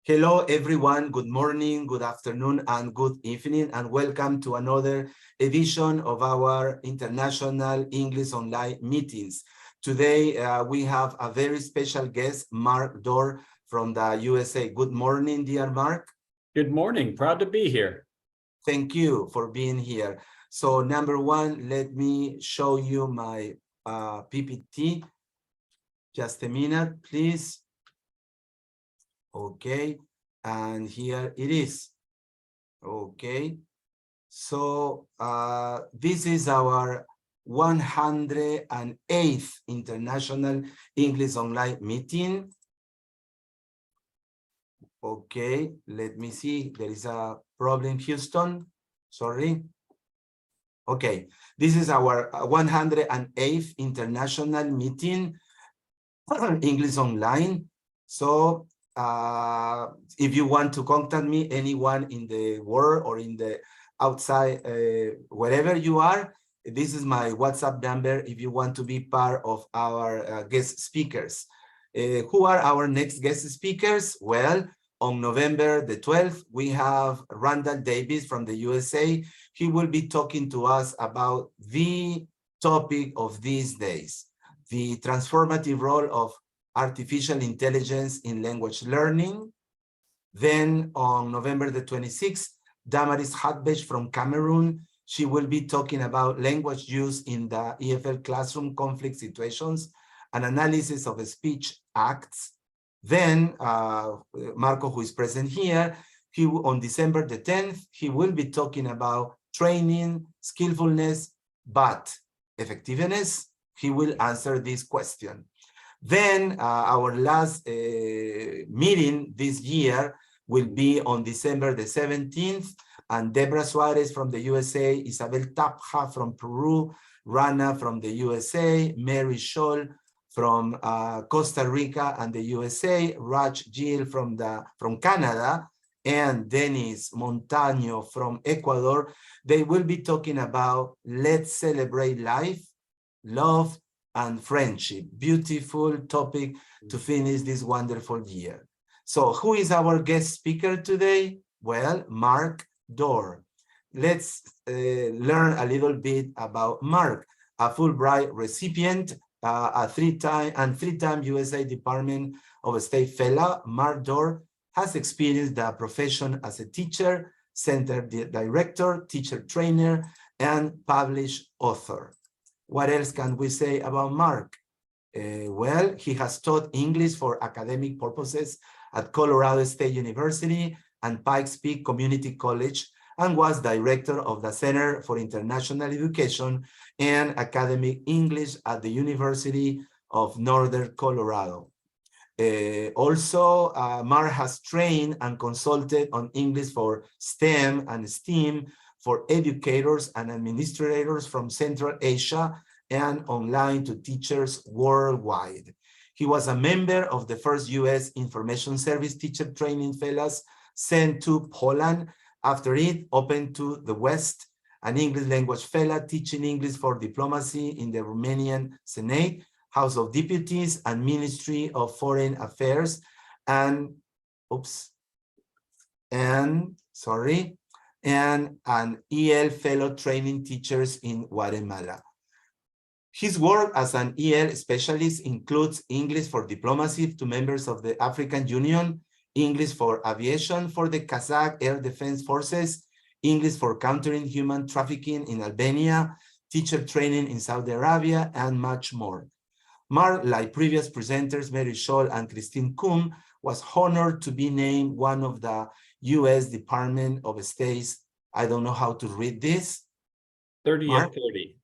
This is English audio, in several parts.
Hello, everyone. Good morning, good afternoon, and good evening, and welcome to another edition of our International English Online meetings. Today, we have a very special guest, Mark Dorr from the USA. Good morning, dear Mark. Good morning. Proud to be here. Thank you for being here. So, number one, let me show you my PPT. Just a minute, please. Okay, and here it is. Okay, so this is our 108th International English Online meeting. Okay, let me see. There is a problem, Houston. Sorry. Okay, this is our 108th International meeting, English Online. So if you want to contact me, anyone in the world or in the outside, wherever you are, this is my WhatsApp number if you want to be part of our guest speakers. Who are our next guest speakers? Well, on November the 12th, we have Randall Davis from the USA. He will be talking to us about the topic of these days, the transformative role of artificial intelligence in language learning. Then on November the 26th, Damaris Hadbej from Cameroon, she will be talking about language use in the EFL classroom conflict situations, an analysis of speech acts. Then Marco, who is present here, on December the 10th, he will be talking about training, skillfulness, but effectiveness. He will answer this question. Then our last meeting this year will be on December the 17th, and Debra Suarez from the USA, Isabel Tapja from Peru, Rana from the USA, Mary Scholl from Costa Rica and the USA, Raj Gill from Canada, and Dennis Montaño from Ecuador. They will be talking about let's celebrate life, love, and friendship. Beautiful topic to finish this wonderful year. So who is our guest speaker today? Well, Mark Dorr. Let's learn a little bit about Mark, a Fulbright recipient, a three-time USA Department of State fellow. Mark Dorr has experienced the profession as a teacher, center director, teacher trainer, and published author. What else can we say about Mark? Well, he has taught English for academic purposes at Colorado State University and Pikes Peak Community College, and was director of the Center for International Education and Academic English at the University of Northern Colorado. Also, Mark has trained and consulted on English for STEM and STEAM for educators and administrators from Central Asia and online to teachers worldwide. He was a member of the first US Information Service Teacher Training Fellows sent to Poland. After it opened to the West, an English language fellow teaching English for diplomacy in the Romanian Senate, House of Deputies, and Ministry of Foreign Affairs, and an EL fellow training teachers in Guatemala. His work as an EL specialist includes English for diplomacy to members of the African Union, English for aviation for the Kazakh Air Defense Forces, English for countering human trafficking in Albania, teacher training in Saudi Arabia, and much more. Mark, like previous presenters, Mary Scholl and Christine Kuhn, was honored to be named one of the U.S. Department of State's, I don't know how to read this. 30 Mark? at 30.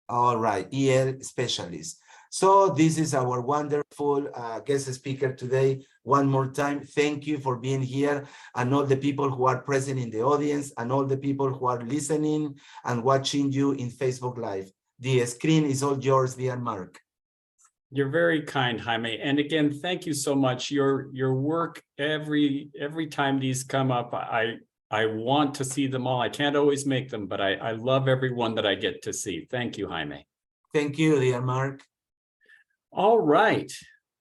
All right, EL specialist. So this is our wonderful guest speaker today. One more time, thank you for being here, and all the people who are present in the audience, and all the people who are listening and watching you in Facebook Live. The screen is all yours, dear Mark. You're very kind, Jaime. And again, thank you so much. Your work, every time these come up, I want to see them all. I can't always make them, but I love everyone that I get to see. Thank you, Jaime. Thank you, dear Mark. All right.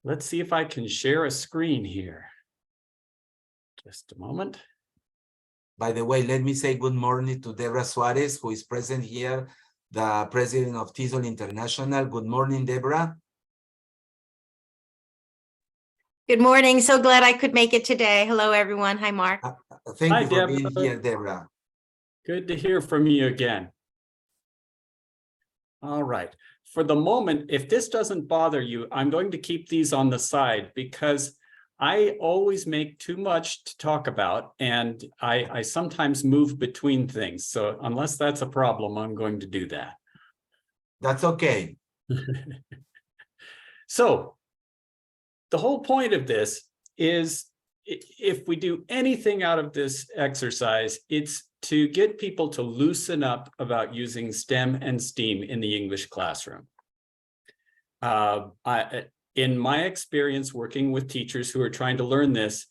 Let's see if I can share a screen here. Just a moment. By the way, let me say good morning to Debra Suarez, who is present here, the president of TESOL International. Good morning, Debra. Good morning. So glad I could make it today. Hello, everyone. Hi, Mark. Thank Hi, you for being Debra. here, Debra. Good to hear from you again. All right. For the moment, if this doesn't bother you, I'm going to keep these on the side because I always make too much to talk about, and I sometimes move between things. So unless that's a problem, I'm going to do that. That's okay. So the whole point of this is if we do anything out of this exercise, it's to get people to loosen up about using STEM and STEAM in the English classroom. In my experience working with teachers who are trying to learn this,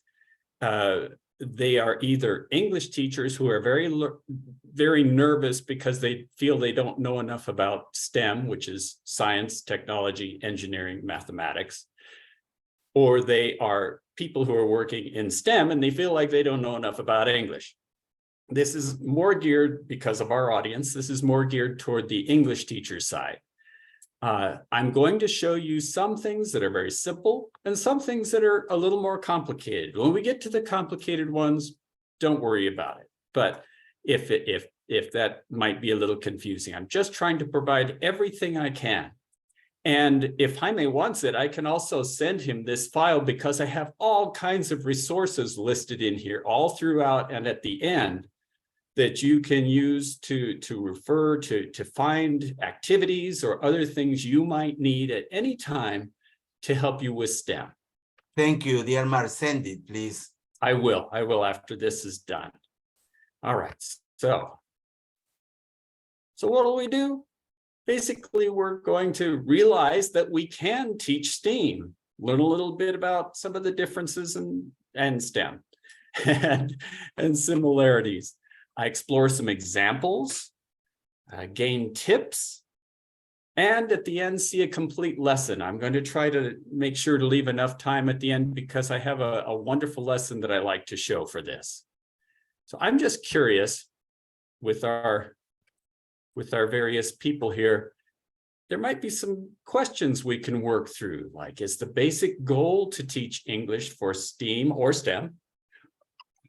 they are either English teachers who are very nervous because they feel they don't know enough about STEM, which is science, technology, engineering, mathematics, or they are people who are working in STEM and they feel like they don't know enough about English. This is more geared, because of our audience, this is more geared toward the English teacher side. I'm going to show you some things that are very simple and some things that are a little more complicated. When we get to the complicated ones, don't worry about it. But if that might be a little confusing, I'm just trying to provide everything I can. And if Jaime wants it, I can also send him this file because I have all kinds of resources listed in here all throughout and at the end that you can use to refer to find activities or other things you might need at any time to help you with STEM. Thank you, dear Mark. Send it, please. I will after this is done. All right, so what do? Basically, we're going to realize that we can teach STEAM, learn a little bit about some of the differences in STEM and similarities. I explore some examples, gain tips, and at the end, see a complete lesson. I'm going to try to make sure to leave enough time at the end because I have a wonderful lesson that I like to show for this. So I'm just curious with our various people here, there might be some questions we can work through, like, is the basic goal to teach English for STEAM or STEM?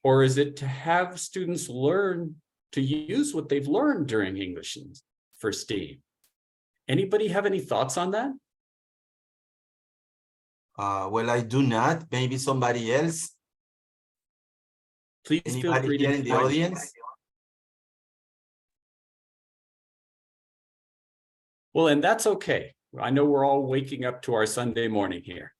Or is it to have students learn to use what they've learned during English for STEAM? Anybody have any thoughts on that? Well, I do not. Maybe somebody else. Please feel Anybody free here to in the join. audience? Well, and that's okay. I know we're all waking up to our Sunday morning here.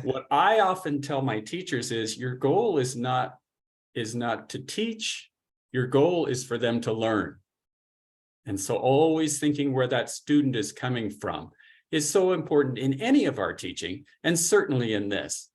What I often tell my teachers is your goal is not to teach, your goal is for them to learn. And so always thinking where that student is coming from is so important in any of our teaching, and certainly in this.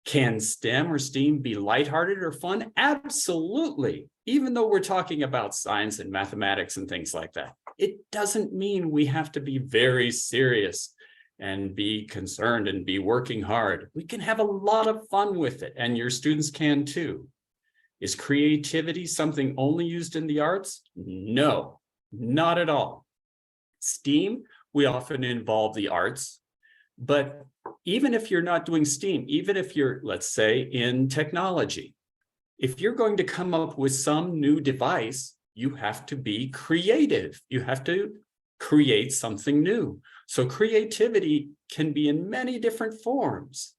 Can STEM or STEAM be lighthearted or fun? Absolutely. Even though we're talking about science and mathematics and things like that, it doesn't mean we have to be very serious and be concerned and be working hard. We can have a lot of fun with it, and your students can too. Is creativity something only used in the arts? No, not at all. STEAM, we often involve the arts, but even if you're not doing STEAM, even if you're, let's say, in technology, if you're going to come up with some new device, you have to be creative. You have to create something new. So creativity can be in many different forms.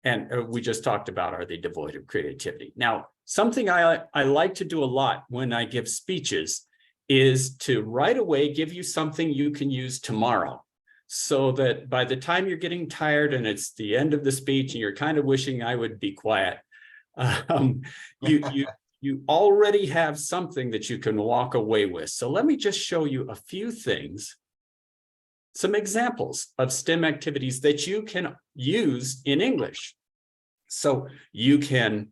And we just talked about, are they devoid of creativity? Now, something I like to do a lot when I give speeches is to right away give you something you can use tomorrow, so that by the time you're getting tired and it's the end of the speech and you're kind of wishing I would be quiet, you already have something that you can walk away with. So let me just show you a few things, some examples of STEM activities that you can use in English. So you can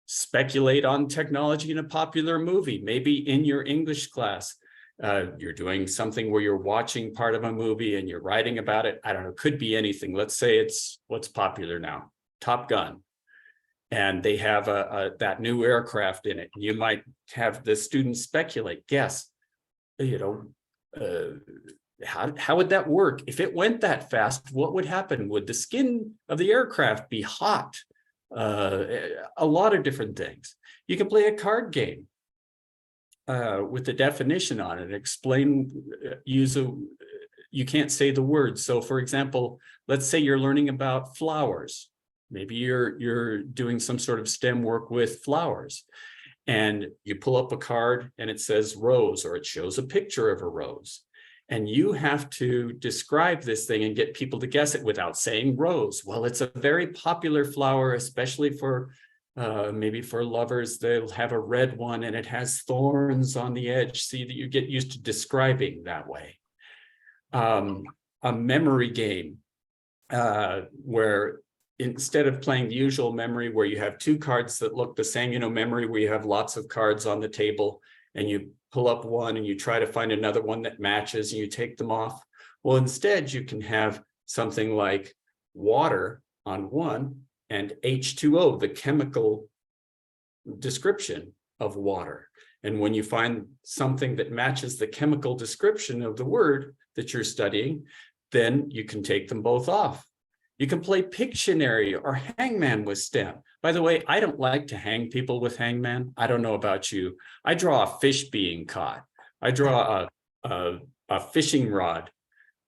speculate on technology in a popular movie, maybe in your English class. You're doing something where you're watching part of a movie and you're writing about it. I don't know, could be anything. Let's say it's what's popular now, Top Gun, and they have that new aircraft in it. You might have the students speculate, guess, how would that work? If it went that fast, what would happen? Would the skin of the aircraft be hot? A lot of different things. You can play a card game with the definition on it, explain, you can't say the word. So for example, let's say you're learning about flowers. Maybe you're doing some sort of STEM work with flowers, and you pull up a card and it says rose, or it shows a picture of a rose. And you have to describe this thing and get people to guess it without saying rose. Well, it's a very popular flower, especially for maybe for lovers. They'll have a red one and it has thorns on the edge. See that you get used to describing that way. A memory game where instead of playing the usual memory where you have two cards that look the same, memory where you have lots of cards on the table and you pull up one and you try to find another one that matches and you take them off. Well, instead you can have something like water on one and H2O, the chemical description of water. And when you find something that matches the chemical description of the word that you're studying, then you can take them both off. You can play Pictionary or Hangman with STEM. By the way, I don't like to hang people with Hangman. I don't know about you. I draw a fish being caught. I draw a fishing rod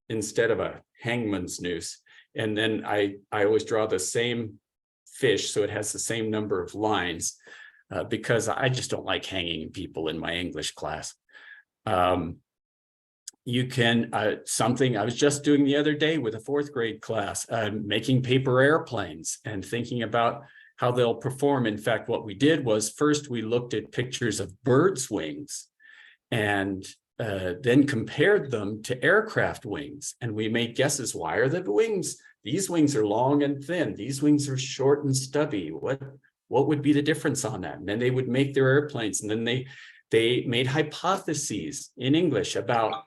instead of a hangman's noose. And then I always draw the same fish, so it has the same number of lines, because I just don't like hanging people in my English class. You can, something I was just doing the other day with a 4th grade class, making paper airplanes and thinking about how they'll perform. In fact, what we did was first we looked at pictures of birds' wings and then compared them to aircraft wings. And we made guesses. Why are the wings? These wings are long and thin. These wings are short and stubby. What would be the difference on that? And then they would make their airplanes. And then they made hypotheses in English about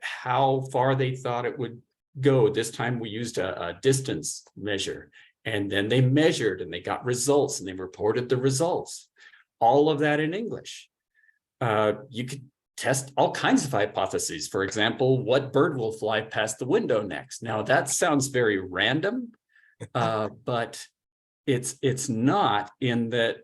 how far they thought it would go. This time we used a distance measure, and then they measured and they got results and they reported the results. All of that in English. You could test all kinds of hypotheses. For example, what bird will fly past the window next? Now that sounds very random, but it's not, in that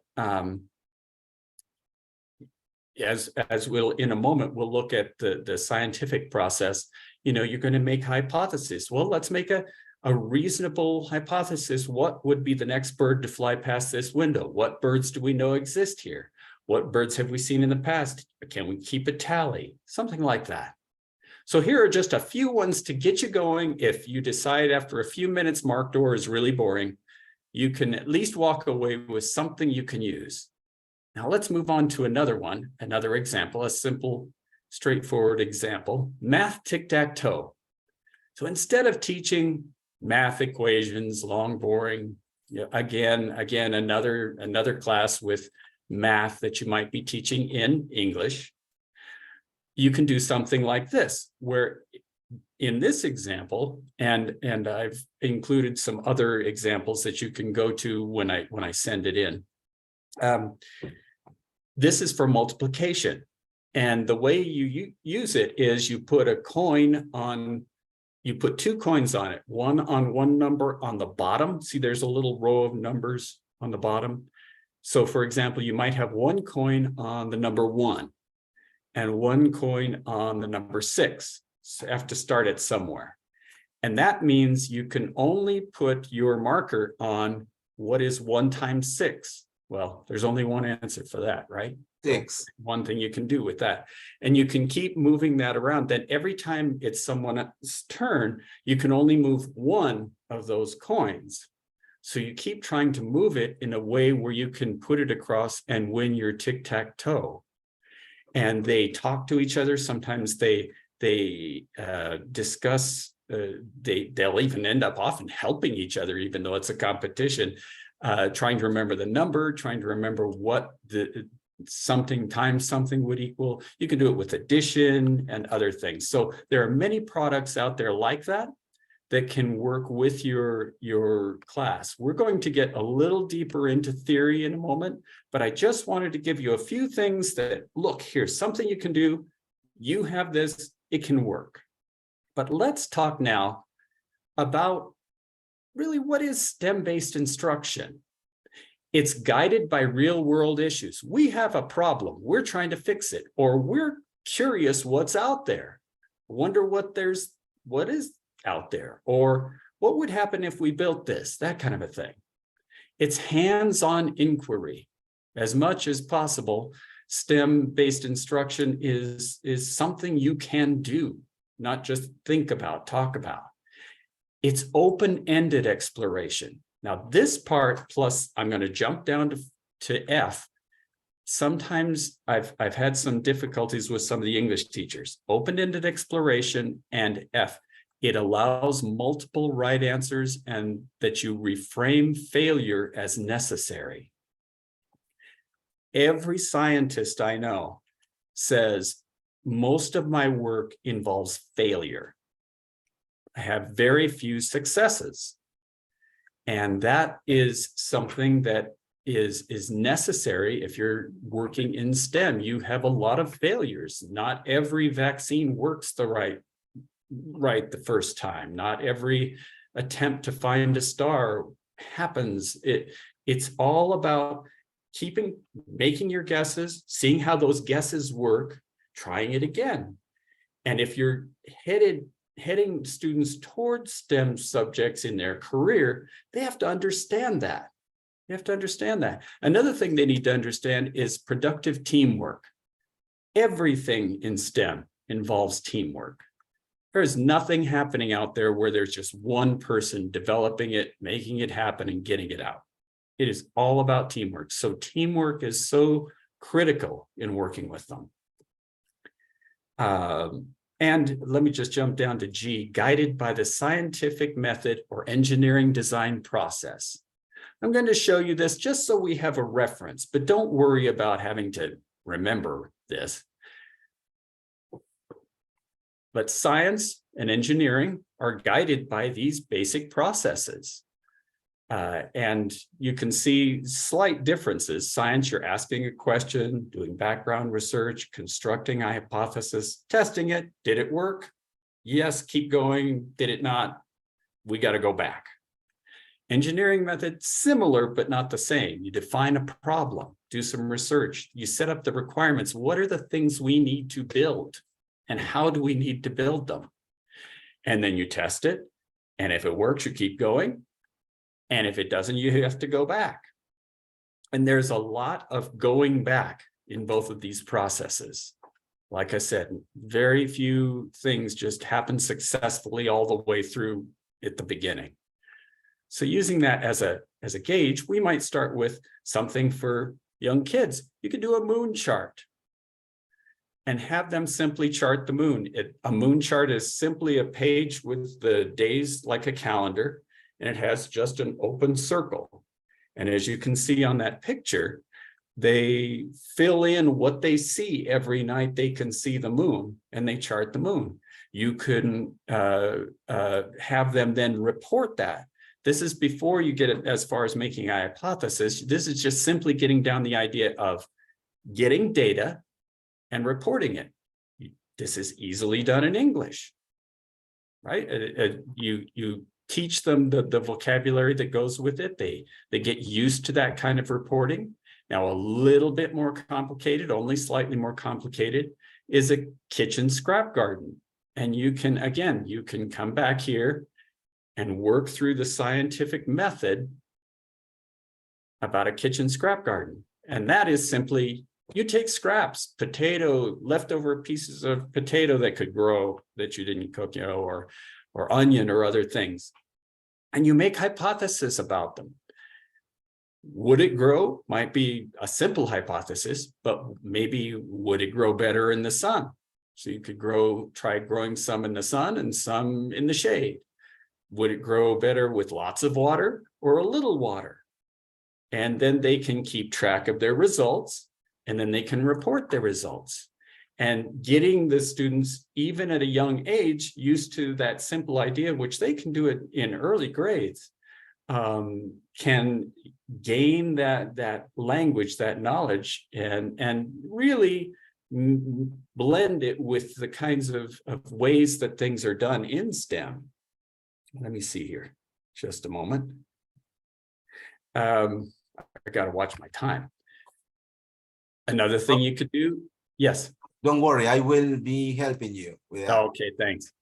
as we'll in a moment, we'll look at the scientific process. You're going to make hypotheses. Well, let's make a reasonable hypothesis. What would be the next bird to fly past this window? What birds do we know exist here? What birds have we seen in the past? Can we keep a tally? Something like that. So here are just a few ones to get you going. If you decide after a few minutes Mark Dorr is really boring, you can at least walk away with something you can use. Now let's move on to another one, another example, a simple, straightforward example, math tic-tac-toe. So instead of teaching math equations, long, boring, again, another class with math that you might be teaching in English, you can do something like this, where in this example, and I've included some other examples that you can go to when I send it in. This is for multiplication. And the way you use it is you put a coin on, you put two coins on it, one on one number on the bottom. See, there's a little row of numbers on the bottom. So for example, you might have one coin on the number 1 and one coin on the number 6. So you have to start it somewhere. And that means you can only put your marker on what is 1 times 6. Well, there's only one answer for that, right? 6. One thing you can do with that. And you can keep moving that around. Then every time it's someone's turn, you can only move one of those coins. So you keep trying to move it in a way where you can put it across and win your tic-tac-toe. And they talk to each other. Sometimes they discuss, they'll even end up often helping each other, even though it's a competition, trying to remember the number, trying to remember what the something times something would equal. You can do it with addition and other things. So there are many products out there like that. that can work with your class. We're going to get a little deeper into theory in a moment, but I just wanted to give you a few things that, look, here's something you can do. You have this, it can work. But let's talk now about really what is STEM-based instruction. It's guided by real-world issues. We have a problem, we're trying to fix it, or we're curious what's out there. Wonder what is out there, or what would happen if we built this, that kind of a thing. It's hands-on inquiry. As much as possible, STEM-based instruction is something you can do, not just think about, talk about. It's open-ended exploration. Now, this part, plus I'm going to jump down to F. Sometimes I've had some difficulties with some of the English teachers. Open-ended exploration and F. It allows multiple right answers and that you reframe failure as necessary. Every scientist I know says, most of my work involves failure. I have very few successes. And that is something that is necessary if you're working in STEM. You have a lot of failures. Not every vaccine works right the first time. Not every attempt to find a star happens. It's all about making your guesses, seeing how those guesses work, trying it again. And if you're heading students towards STEM subjects in their career, they have to understand that. You have to understand that. Another thing they need to understand is productive teamwork. Everything in STEM involves teamwork. There's nothing happening out there where there's just one person developing it, making it happen, and getting it out. It is all about teamwork. So teamwork is so critical in working with them. And let me just jump down to G, guided by the scientific method or engineering design process. I'm going to show you this just so we have a reference, but don't worry about having to remember this. But science and engineering are guided by these basic processes. And you can see slight differences. Science, you're asking a question, doing background research, constructing a hypothesis, testing it. Did it work? Yes, keep going. Did it not? We got to go back. Engineering method, similar, but not the same. You define a problem, do some research. You set up the requirements. What are the things we need to build? And how do we need to build them? And then you test it. And if it works, you keep going. And if it doesn't, you have to go back. And there's a lot of going back in both of these processes. Like I said, very few things just happen successfully all the way through at the beginning. So using that as a gauge, we might start with something for young kids. You could do a moon chart and have them simply chart the moon. A moon chart is simply a page with the days like a calendar, and it has just an open circle. And as you can see on that picture, they fill in what they see every night they can see the moon, and they chart the moon. You can have them then report that. This is before you get it as far as making a hypothesis. This is just simply getting down the idea of getting data and reporting it. This is easily done in English, right? You teach them the vocabulary that goes with it. They get used to that kind of reporting. Now, a little bit more complicated, only slightly more complicated, is a kitchen scrap garden. And you can come back here and work through the scientific method about a kitchen scrap garden. And that is simply, you take scraps, leftover pieces of potato that could grow that you didn't cook, or onion or other things, and you make hypotheses about them. Would it grow? Might be a simple hypothesis, but maybe would it grow better in the sun? So you could try growing some in the sun and some in the shade. Would it grow better with lots of water or a little water? And then they can keep track of their results, and then they can report their results. and getting the students, even at a young age, used to that simple idea, which they can do it in early grades, can gain that language, that knowledge, and really blend it with the kinds of ways that things are done in STEM. Let me see here, just a moment. I got to watch my time. Another thing you could do, yes. Don't worry, I will be helping you with that. Okay, thanks.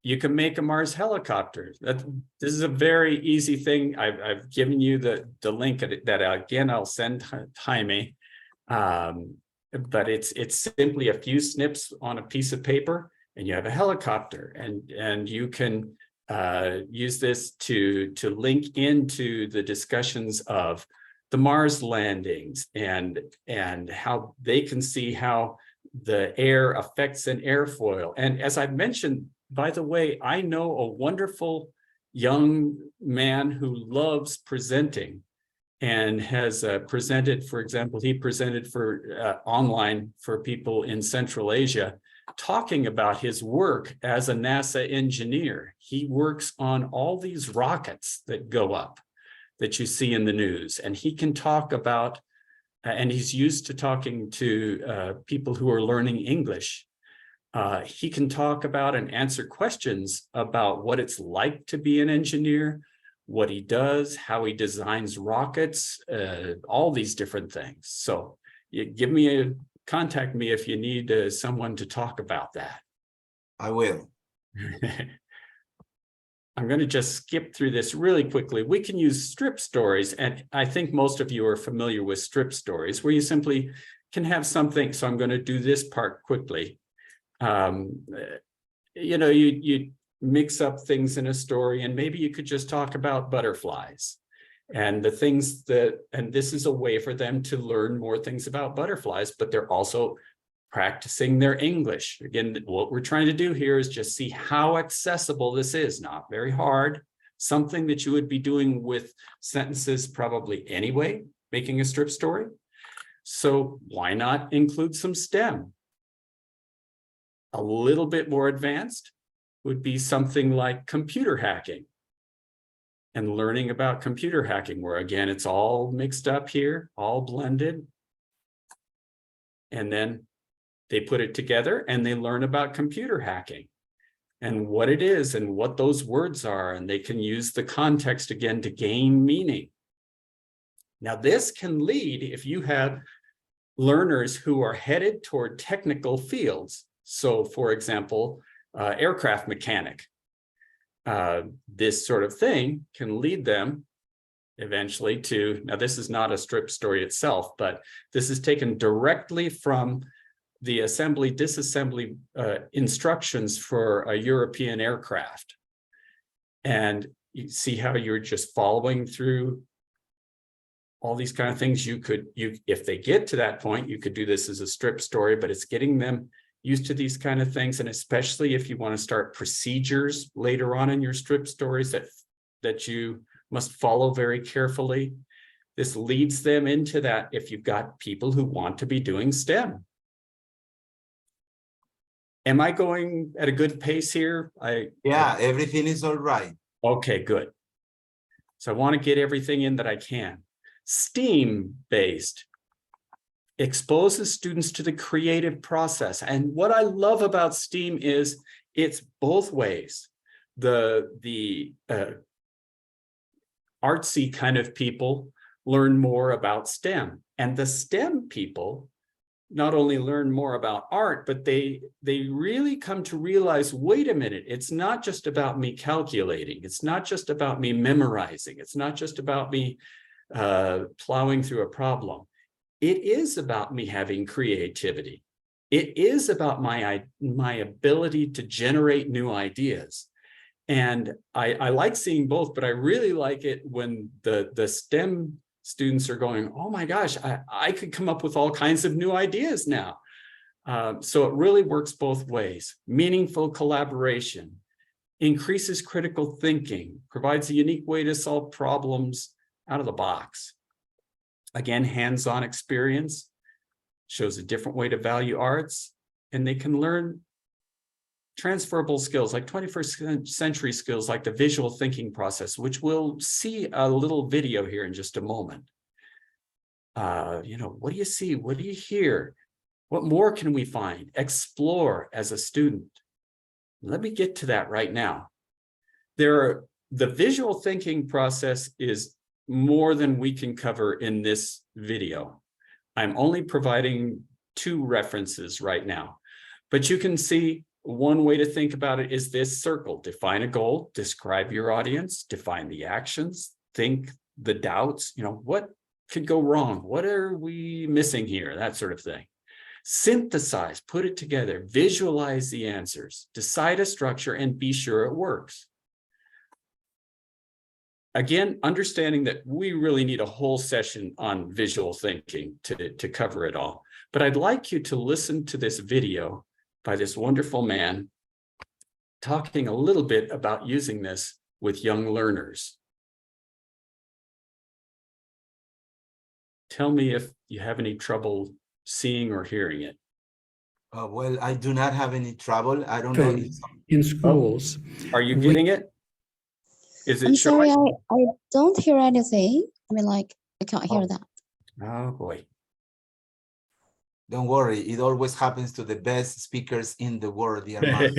You can make a Mars helicopter. This is a very easy thing. I've given you the link that again I'll send Jaime. But it's simply a few snips on a piece of paper, and you have a helicopter, and you can use this to link into the discussions of the Mars landings and how they can see how the air affects an airfoil. And as I've mentioned, by the way, I know a wonderful young man who loves presenting and has presented, for example, he presented for online for people in Central Asia, talking about his work as a NASA engineer. He works on all these rockets that go up that you see in the news, and he can talk about, and he's used to talking to people who are learning English. He can talk about and answer questions about what it's like to be an engineer, what he does, how he designs rockets, all these different things. So you contact me if you need someone to talk about that. I will. I'm going to just skip through this really quickly. We can use strip stories, and I think most of you are familiar with strip stories, where you simply can have something. So I'm going to do this part quickly. You know, you mix up things in a story, and maybe you could just talk about butterflies and the things that, and this is a way for them to learn more things about butterflies, but they're also practicing their English. Again, what we're trying to do here is just see how accessible this is. Not very hard, something that you would be doing with sentences probably anyway, making a strip story. So why not include some STEM? A little bit more advanced would be something like computer hacking and learning about computer hacking, where again, it's all mixed up here, all blended. And then they put it together and they learn about computer hacking and what it is and what those words are. And they can use the context again to gain meaning. Now, this can lead, if you have learners who are headed toward technical fields. So, for example, aircraft mechanic, this sort of thing can lead them eventually to, now this is not a strip story itself, but this is taken directly from the assembly disassembly instructions for a European aircraft. And you see how you're just following through all these kind of things. You could, if they get to that point, you could do this as a strip story, but it's getting them used to these kind of things. And especially if you want to start procedures later on in your strip stories that you must follow very carefully. This leads them into that if you've got people who want to be doing STEM. Am I going at a good pace here? Yeah, everything is all right. Okay, good. So I want to get everything in that I can. STEAM-based exposes students to the creative process. And what I love about STEAM is it's both ways. The artsy kind of people learn more about STEM, and the STEM people not only learn more about art, but they really come to realize, wait a minute, it's not just about me calculating. It's not just about me memorizing. It's not just about me plowing through a problem. It is about me having creativity. It is about my ability to generate new ideas. And I like seeing both, but I really like it when the STEM students are going, oh my gosh, I could come up with all kinds of new ideas now. So it really works both ways. Meaningful collaboration, increases critical thinking, provides a unique way to solve problems out of the box. Again, hands-on experience. shows a different way to value arts, and they can learn transferable skills like 21st century skills like the visual thinking process, which we'll see a little video here in just a moment. What do you see? What do you hear? What more can we find? Explore as a student. Let me get to that right now. The visual thinking process is more than we can cover in this video. I'm only providing 2 references right now, but you can see one way to think about it is this circle. Define a goal, describe your audience, define the actions, think the doubts, what could go wrong? What are we missing here? That sort of thing. Synthesize, put it together, visualize the answers, decide a structure, and be sure it works. Again, understanding that we really need a whole session on visual thinking to cover it all. But I'd like you to listen to this video by this wonderful man talking a little bit about using this with young learners. Tell me if you have any trouble seeing or hearing it. Well, I do not have any trouble. I don't know. In schools. Are you getting it? Is it I'm sorry, showing? I don't hear anything. I can't hear that. Oh boy. Don't worry. It always happens to the best speakers in the world, dear man.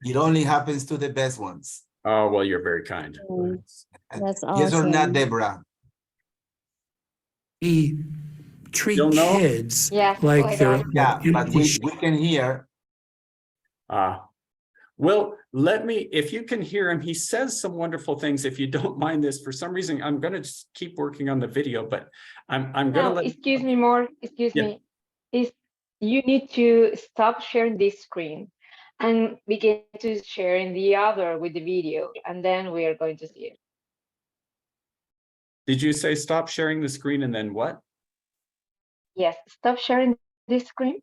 It only happens to the best ones. Oh, well, you're very kind. That's Yes or not, awesome. Deborah? We treat You'll know? kids Yes, like like they're Yeah, but empty we can hear. Well, if you can hear him, he says some wonderful things. If you don't mind this, for some reason, I'm going to keep working on the video, but I'm going to No, let. excuse me, more. Excuse Yeah. me. You need to stop sharing this screen and begin to sharing the other with the video, and then we are going to see it. Did you say stop sharing the screen and then what? Yes, stop sharing this screen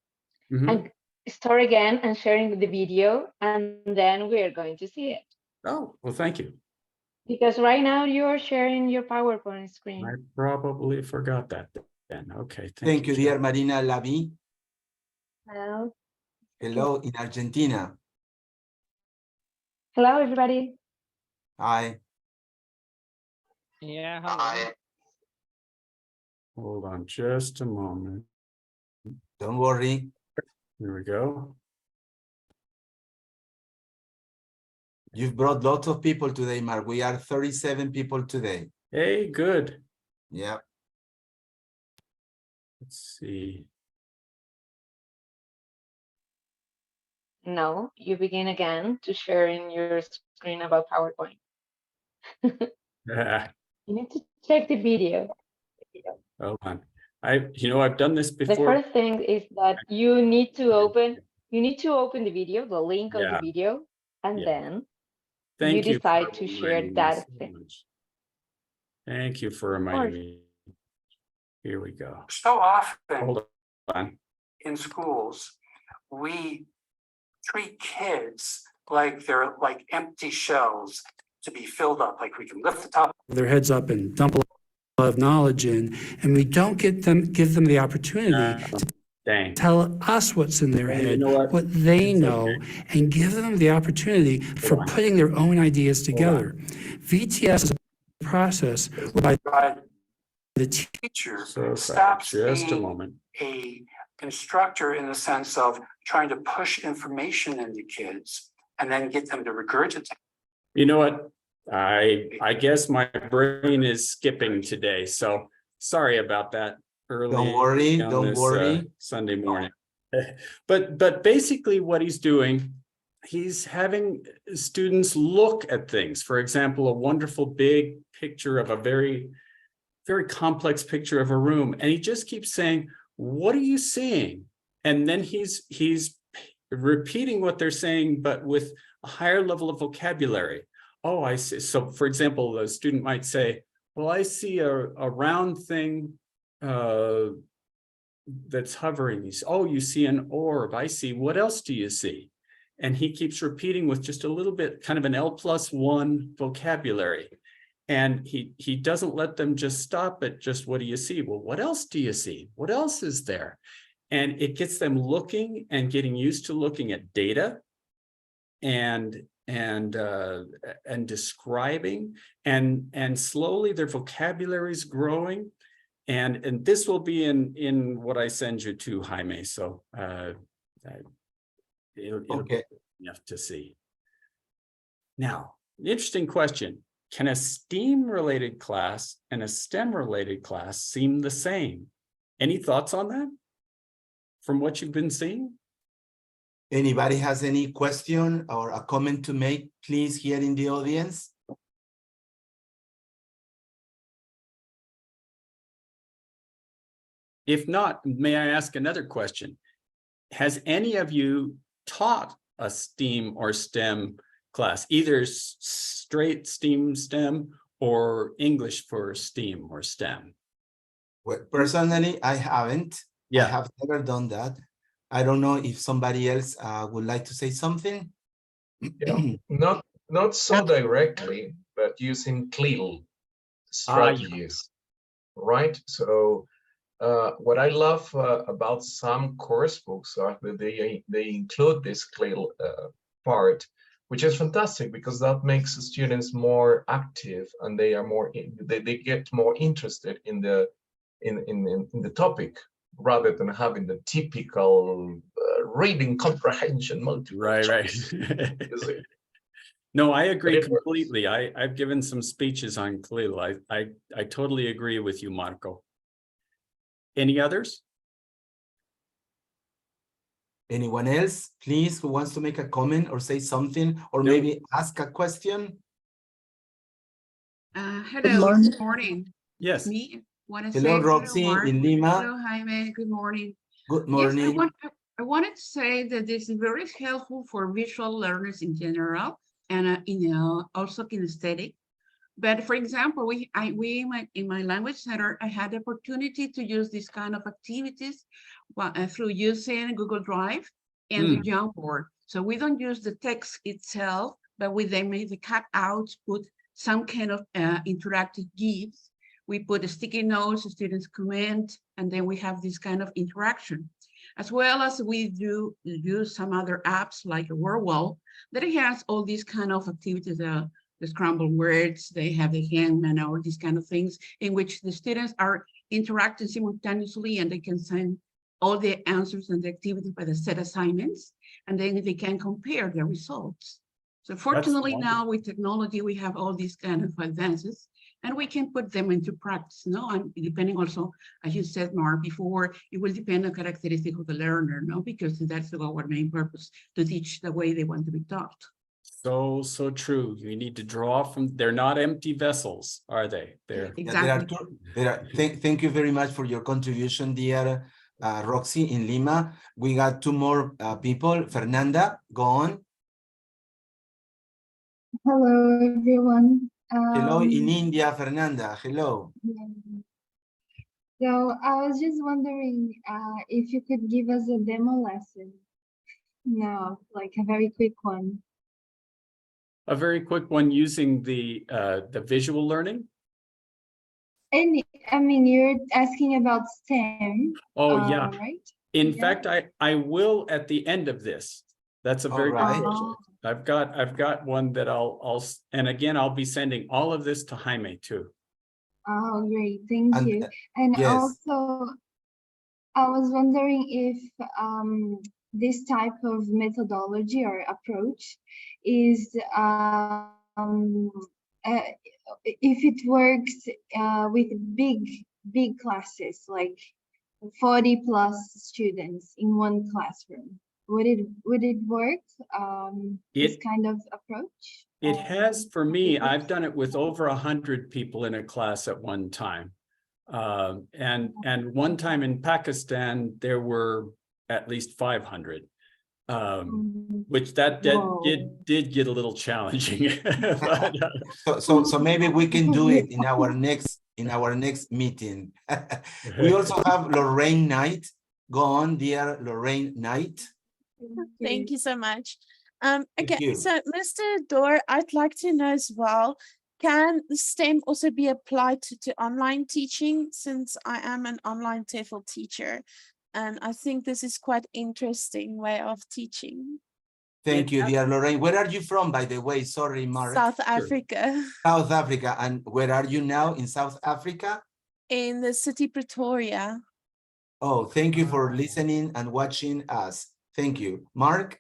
Mhm. and start again and sharing the video, and then we are going to see it. Oh, well, thank you. Because right now you are sharing your PowerPoint screen. I probably forgot that then. Okay. Thank you, Jill. dear Marina Lavi. Hello, Hello in Argentina. hello, everybody. Hi. Yeah, hello. Hold on just a moment. Don't worry. Here we go. You've brought lots of people today, Mark. We are 37 people today. Hey, good. Yeah. Let's see. No, you begin again to sharing your screen about PowerPoint. Ah, You need to check the video. hold on. I've done this The before. first thing is that you need to open the video, the link of Yeah. the video, and Yeah. then Thank you. decide for to share reminding me that so thing. much. Thank you for reminding me. Here we go. So often Hold on. in schools, we treat kids like they're like empty shells to be filled up, like we can lift the top. their heads up and dump a lot of knowledge in, and we don't give them the opportunity to Dang. tell us what's in their Well, you head, know what? they It's know, and give them the opportunity for on. putting their own ideas on. together. VTS is a process whereby But the teacher So sorry, stops just a being moment. a instructor in the sense of trying to push information into kids and then get them to regurgitate. You know what? I guess my brain is skipping today, so sorry about that. Early Don't worry, on don't this, worry. Sunday morning. But basically what he's doing, he's having students look at things. For example, a wonderful big picture of a very, very complex picture of a room. And he just keeps saying, what are you seeing? And then he's repeating what they're saying, but with a higher level of vocabulary. Oh, I see. So for example, the student might say, well, I see a round thing that's hovering. Oh, you see an orb. I see. What else do you see? And he keeps repeating with just a little bit, kind of an L+1 vocabulary. And he doesn't let them just stop at just, what do you see? Well, what else do you see? What else is there? And it gets them looking and getting used to looking at data and describing, and slowly their vocabulary is growing. And this will be in what I send you to, Jaime. So it'll Okay. be enough to see. Now, interesting question. Can a STEAM-related class and a STEM-related class seem the same? Any thoughts on that from what you've been seeing? Anybody has any question or a comment to make, please, here in the audience? If not, may I ask another question? Has any of you taught a STEAM or STEM class, either straight STEM or English for STEAM or STEM? Well, personally, I haven't. I have never done that. I don't know if somebody else would like to say something. Yeah, not so directly, but using CLIL strategies, right? So what I love about some course books are that they include this CLIL part, which is fantastic because that makes the students more active and they are more they get more interested in the topic, rather than having the typical reading comprehension multiple choice. Right. No, I agree completely. I've given some speeches on CLIL. I totally agree with you, Marco. Any others? Anyone else, please, who wants to make a comment or say something, or maybe ask a question? Hello, good morning. Yes. Me, want to Hello, say Roxy Mark. in Lima. Hello, Jaime. Good morning. Good morning. Yes, I wanted to say that this is very helpful for visual learners in general, and also kinesthetic. But for example, in my language center, I had the opportunity to use this kind of activities through using Google Drive and the Jamboard. So we don't use the text itself, but they made the cutouts, put some kind of interactive GIFs. We put a sticky notes, students comment, and then we have this kind of interaction. As well as we do use some other apps like WordWall that it has all these kind of activities, the scrambled words, they have the hangman or these kind of things in which the students are interacting simultaneously and they can send all the answers and the activities by the set assignments, and then they can compare the results. So fortunately now with technology, we have all these kind of advances and we can put them into practice, no? And depending also, as you said, Mark, before, it will depend on characteristics of the learner, no? Because that's our main purpose, to teach the way they want to be taught. So true. You need to draw from, they're not empty vessels, are they? They're Exactly. Thank you very much for your contribution, dear Roxy in Lima. We got two more people. Fernanda, go on. Hello, everyone. Hello in India, Fernanda. Hello. So I was just wondering if you could give us a demo lesson. No, like a very quick one. a very quick one using the visual learning. And I mean, you're asking about STEM. Oh, yeah. Right? In fact, I will at the end of this. That's a very good question. I've got one that and again, I'll be sending all of this to Jaime too. Oh, great. Thank you. And yes. Also, I was wondering if this type of methodology or approach is if it works with big classes, like 40 plus students in one classroom. Would it work, this kind of approach? It has for me. I've done it with over 100 people in a class at one time. And one time in Pakistan, there were at least 500, which that did get a little challenging. But, so maybe we can do it in our next meeting. We also have Lorraine Knight. Go on, dear Lorraine Knight. Thank you so much. Okay, so Mr. Dorr, I'd like to know as well, can STEM also be applied to online teaching, since I am an online TEFL teacher? And I think this is quite interesting way of teaching. Thank you, dear Lorraine. Where are you from, by the way? Sorry, Mark. South Africa. South Africa. And where are you now in South Africa? In the city Pretoria. Oh, thank you for listening and watching us. Thank you. Mark?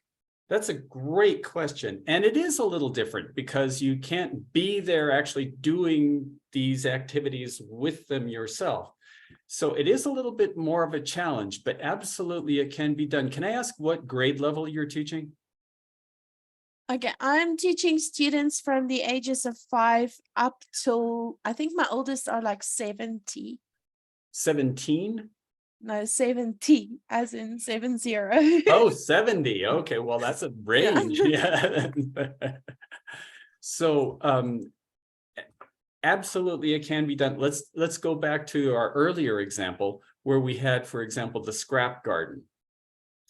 That's a great question. And it is a little different because you can't be there actually doing these activities with them yourself. So it is a little bit more of a challenge, but absolutely it can be done. Can I ask what grade level you're teaching? Okay, I'm teaching students from the ages of 5 up till, I think my oldest are like 70. 17? No, 70, as in 70. Oh, 70. Okay, well, that's a range. Yeah. So absolutely it can be done. Let's go back to our earlier example where we had, for example, the scrap garden.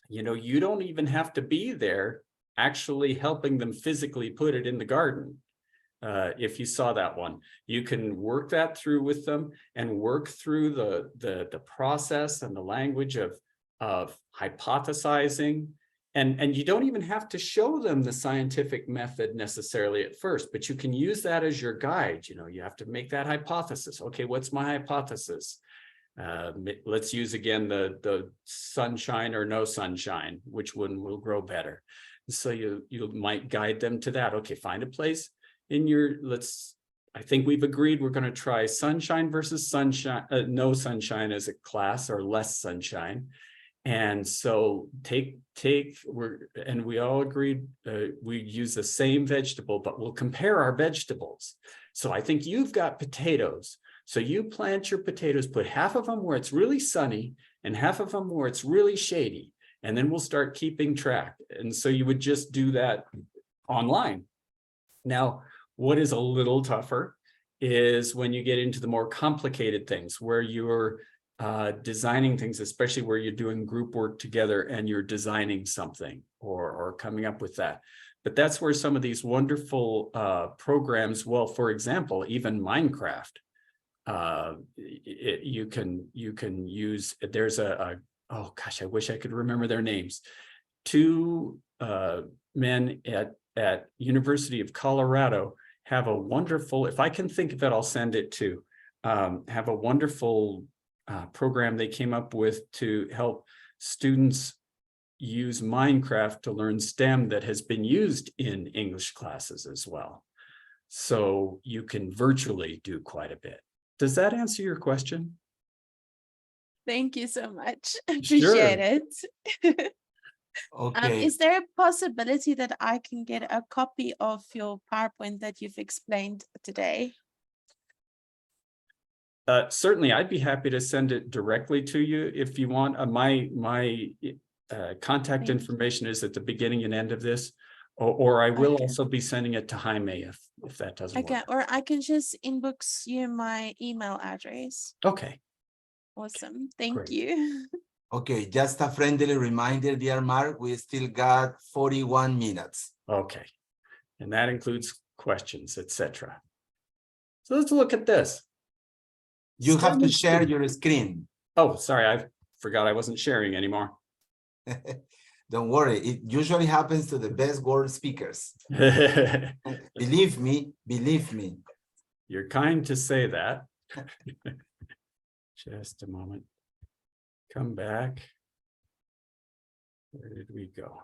You know, you don't even have to be there actually helping them physically put it in the garden. If you saw that one, you can work that through with them and work through the process and the language of hypothesizing. And you don't even have to show them the scientific method necessarily at first, but you can use that as your guide. You know, you have to make that hypothesis. Okay, what's my hypothesis? Let's use again the sunshine or no sunshine, which one will grow better. So you might guide them to that. Okay, find a place in your, I think we've agreed we're going to try sunshine versus sunshine, no sunshine as a class or less sunshine. And so we all agreed we use the same vegetable, but we'll compare our vegetables. So I think you've got potatoes. So you plant your potatoes, put half of them where it's really sunny and half of them where it's really shady. And then we'll start keeping track. And so you would just do that online. Now, what is a little tougher is when you get into the more complicated things where you're designing things, especially where you're doing group work together and you're designing something or coming up with that. But that's where some of these wonderful programs, well, for example, even Minecraft, you can use, there's oh gosh, I wish I could remember their names. 2 men at University of Colorado have a wonderful, if I can think of it, I'll send it to, have a wonderful program they came up with to help students use Minecraft to learn STEM that has been used in English classes as well. So you can virtually do quite a bit. Does that answer your question? Thank you so much. Appreciate it. Okay. Is there a possibility that I can get a copy of your PowerPoint that you've explained today? Certainly, I'd be happy to send it directly to you if you want. My contact information is at the beginning and end of this, or I will also be sending it to Jaime if that doesn't work. Or I can just inbox you my email address. Okay. Awesome. Thank Great. you. Okay, just a friendly reminder, dear Mark, we still got 41 minutes. Okay. And that includes questions, etc. So let's look at this. You have to share your screen. Oh, sorry, I forgot I wasn't sharing anymore. Don't worry, it usually happens to the best world speakers. Believe me, believe me. You're kind to say that. Just a moment. Come back. Where did we go?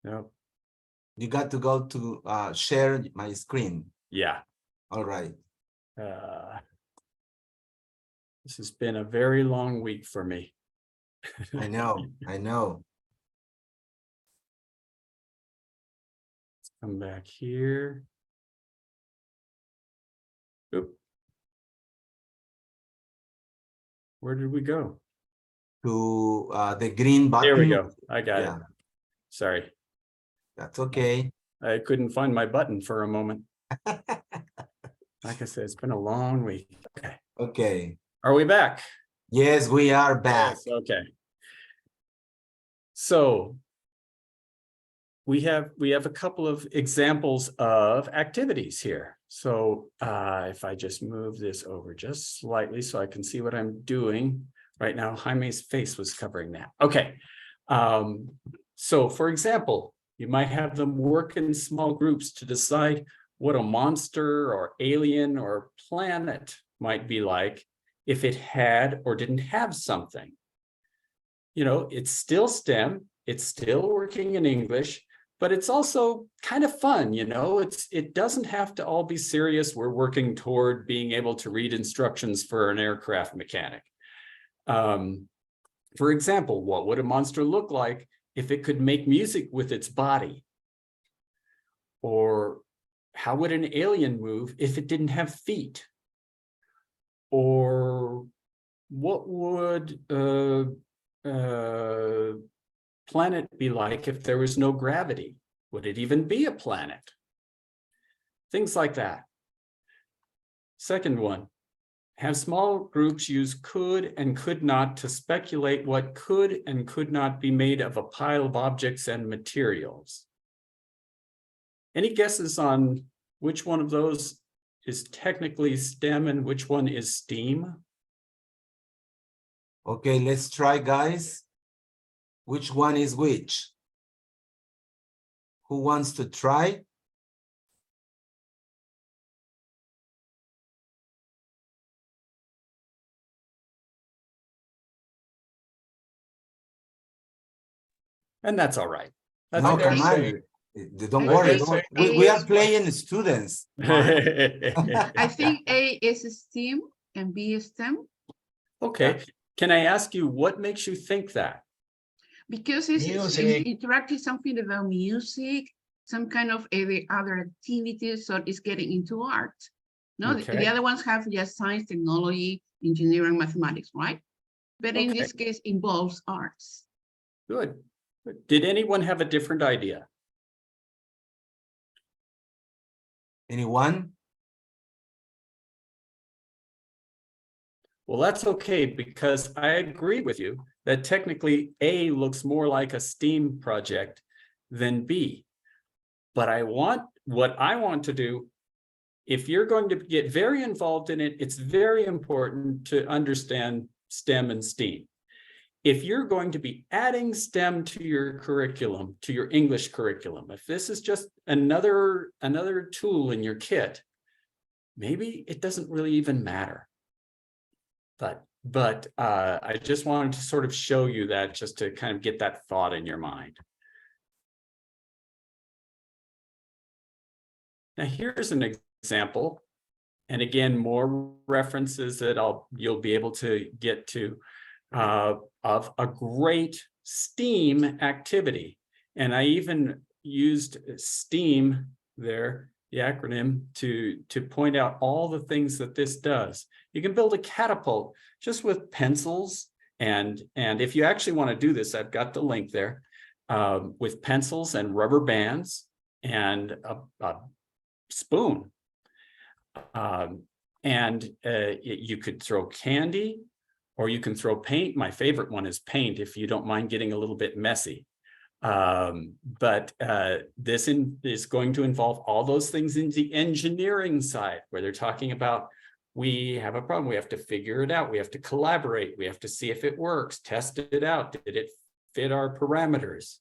Nope. You got to go to share my screen. Yeah. All right. This has been a very long week for me. I know, I know. Let's come back here. Oop. Where did we go? To the green button. There we go. I got it. Sorry. That's okay. I couldn't find my button for a moment. Like I said, it's been a long week. Okay. Okay. Are we back? Yes, we are back. Yes, okay. So we have a couple of examples of activities here. So if I just move this over just slightly so I can see what I'm doing right now. Jaime's face was covering that. Okay. So for example, you might have them work in small groups to decide what a monster or alien or planet might be like if it had or didn't have something. You know, it's still STEM, it's still working in English, but it's also kind of fun, you know, it doesn't have to all be serious. We're working toward being able to read instructions for an aircraft mechanic. For example, what would a monster look like if it could make music with its body? Or how would an alien move if it didn't have feet? Or what would planet be like if there was no gravity? Would it even be a planet? Things like that. Second one, have small groups use could and could not to speculate what could and could not be made of a pile of objects and materials. Any guesses on which one of those is technically STEM and which one is STEAM? Okay, let's try, guys. Which one is which? Who wants to try? And that's all right. That's No, okay. come on. Don't worry. We are playing students. I think A is STEAM and B is STEM. Okay. Can I ask you what makes you think that? Because it's Music. interacting something about music, some kind of other activities, so it's getting into art. No, Okay. the other ones have just science, technology, engineering, mathematics, right? But in Okay. this case, involves arts. Good. Did anyone have a different idea? Anyone? Well, that's okay, because I agree with you that technically A looks more like a STEAM project than B. But what I want to do, if you're going to get very involved in it, it's very important to understand STEM and STEAM. If you're going to be adding STEM to your curriculum, to your English curriculum, if this is just another tool in your kit, maybe it doesn't really even matter. But I just wanted to sort of show you that, just to kind of get that thought in your mind. Now here's an example, and again, more references that you'll be able to get to of a great STEAM activity. And I even used STEAM there, the acronym, to point out all the things that this does. You can build a catapult just with pencils, and if you actually want to do this, I've got the link there, with pencils and rubber bands and a spoon. You could throw candy, or you can throw paint. My favorite one is paint, if you don't mind getting a little bit messy. This is going to involve all those things in the engineering side, where they're talking about, we have a problem, we have to figure it out, we have to collaborate, we have to see if it works, test it out, did it fit our parameters?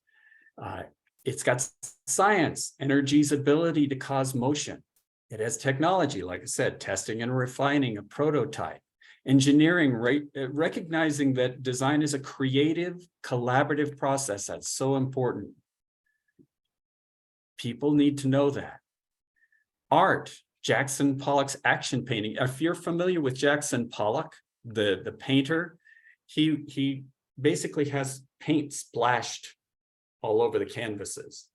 It's got science, energy's ability to cause motion. It has technology, like I said, testing and refining a prototype. Engineering, recognizing that design is a creative, collaborative process. That's so important. People need to know that. Art, Jackson Pollock's action painting. If you're familiar with Jackson Pollock, the painter, he basically has paint splashed all over the canvases.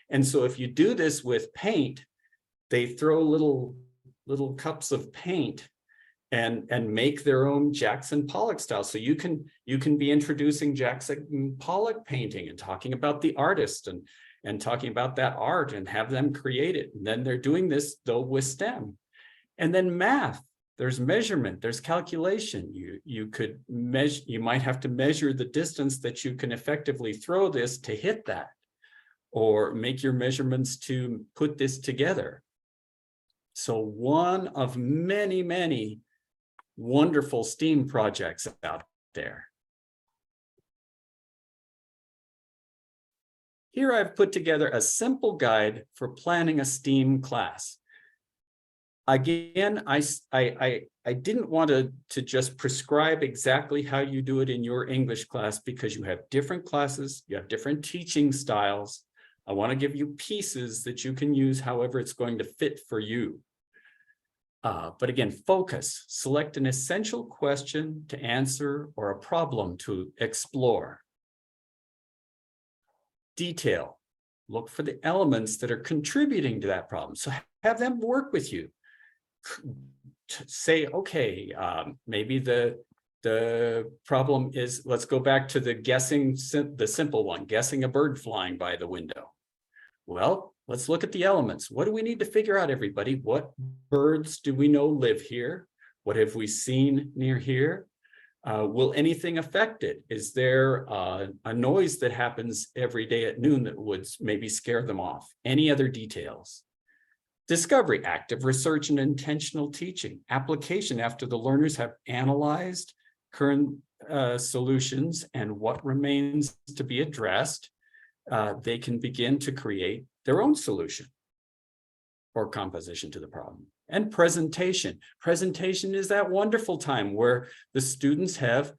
And so if you do this with paint, they throw little cups of paint and make their own Jackson Pollock style. So you can be introducing Jackson Pollock painting and talking about the artist and talking about that art, and have them create it. And then they're doing this though with STEM. And then math, there's measurement, there's calculation. You might have to measure the distance that you can effectively throw this to hit that. or make your measurements to put this together. So one of many, many wonderful STEAM projects out there. Here I've put together a simple guide for planning a STEAM class. Again, I didn't want to just prescribe exactly how you do it in your English class, because you have different classes, you have different teaching styles. I want to give you pieces that you can use however it's going to fit for you. But again, focus, select an essential question to answer or a problem to explore. Detail, look for the elements that are contributing to that problem. So have them work with you. Say, okay, maybe the problem is, let's go back to the guessing, the simple one, guessing a bird flying by the window. Well, let's look at the elements. What do we need to figure out, everybody? What birds do we know live here? What have we seen near here? Will anything affect it? Is there a noise that happens every day at noon that would maybe scare them off? Any other details? Discovery, active research and intentional teaching. Application, after the learners have analyzed current solutions and what remains to be addressed, they can begin to create their own solution or composition to the problem. And presentation. Presentation is that wonderful time where the students have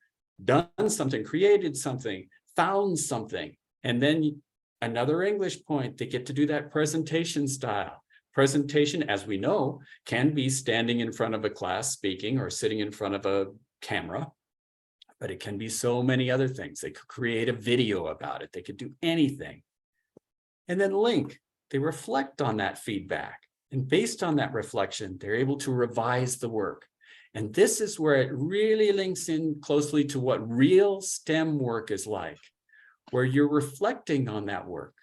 done something, created something, found something, and then another English point, they get to do that presentation style. Presentation, as we know, can be standing in front of a class speaking or sitting in front of a camera, but it can be so many other things. They could create a video about it. They could do anything. And then link, they reflect on that feedback. And based on that reflection, they're able to revise the work. And this is where it really links in closely to what real STEM work is like, where you're reflecting on that work.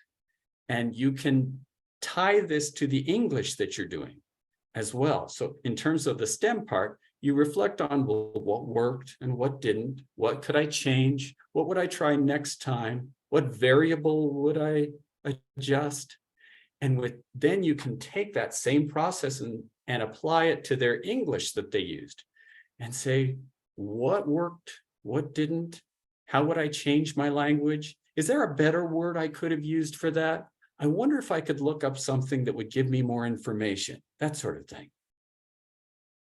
And you can tie this to the English that you're doing as well. So in terms of the STEM part, you reflect on, well, what worked and what didn't, what could I change, what would I try next time, what variable would I adjust? And then you can take that same process and apply it to their English that they used and say, what worked, what didn't, how would I change my language? Is there a better word I could have used for that? I wonder if I could look up something that would give me more information, that sort of thing,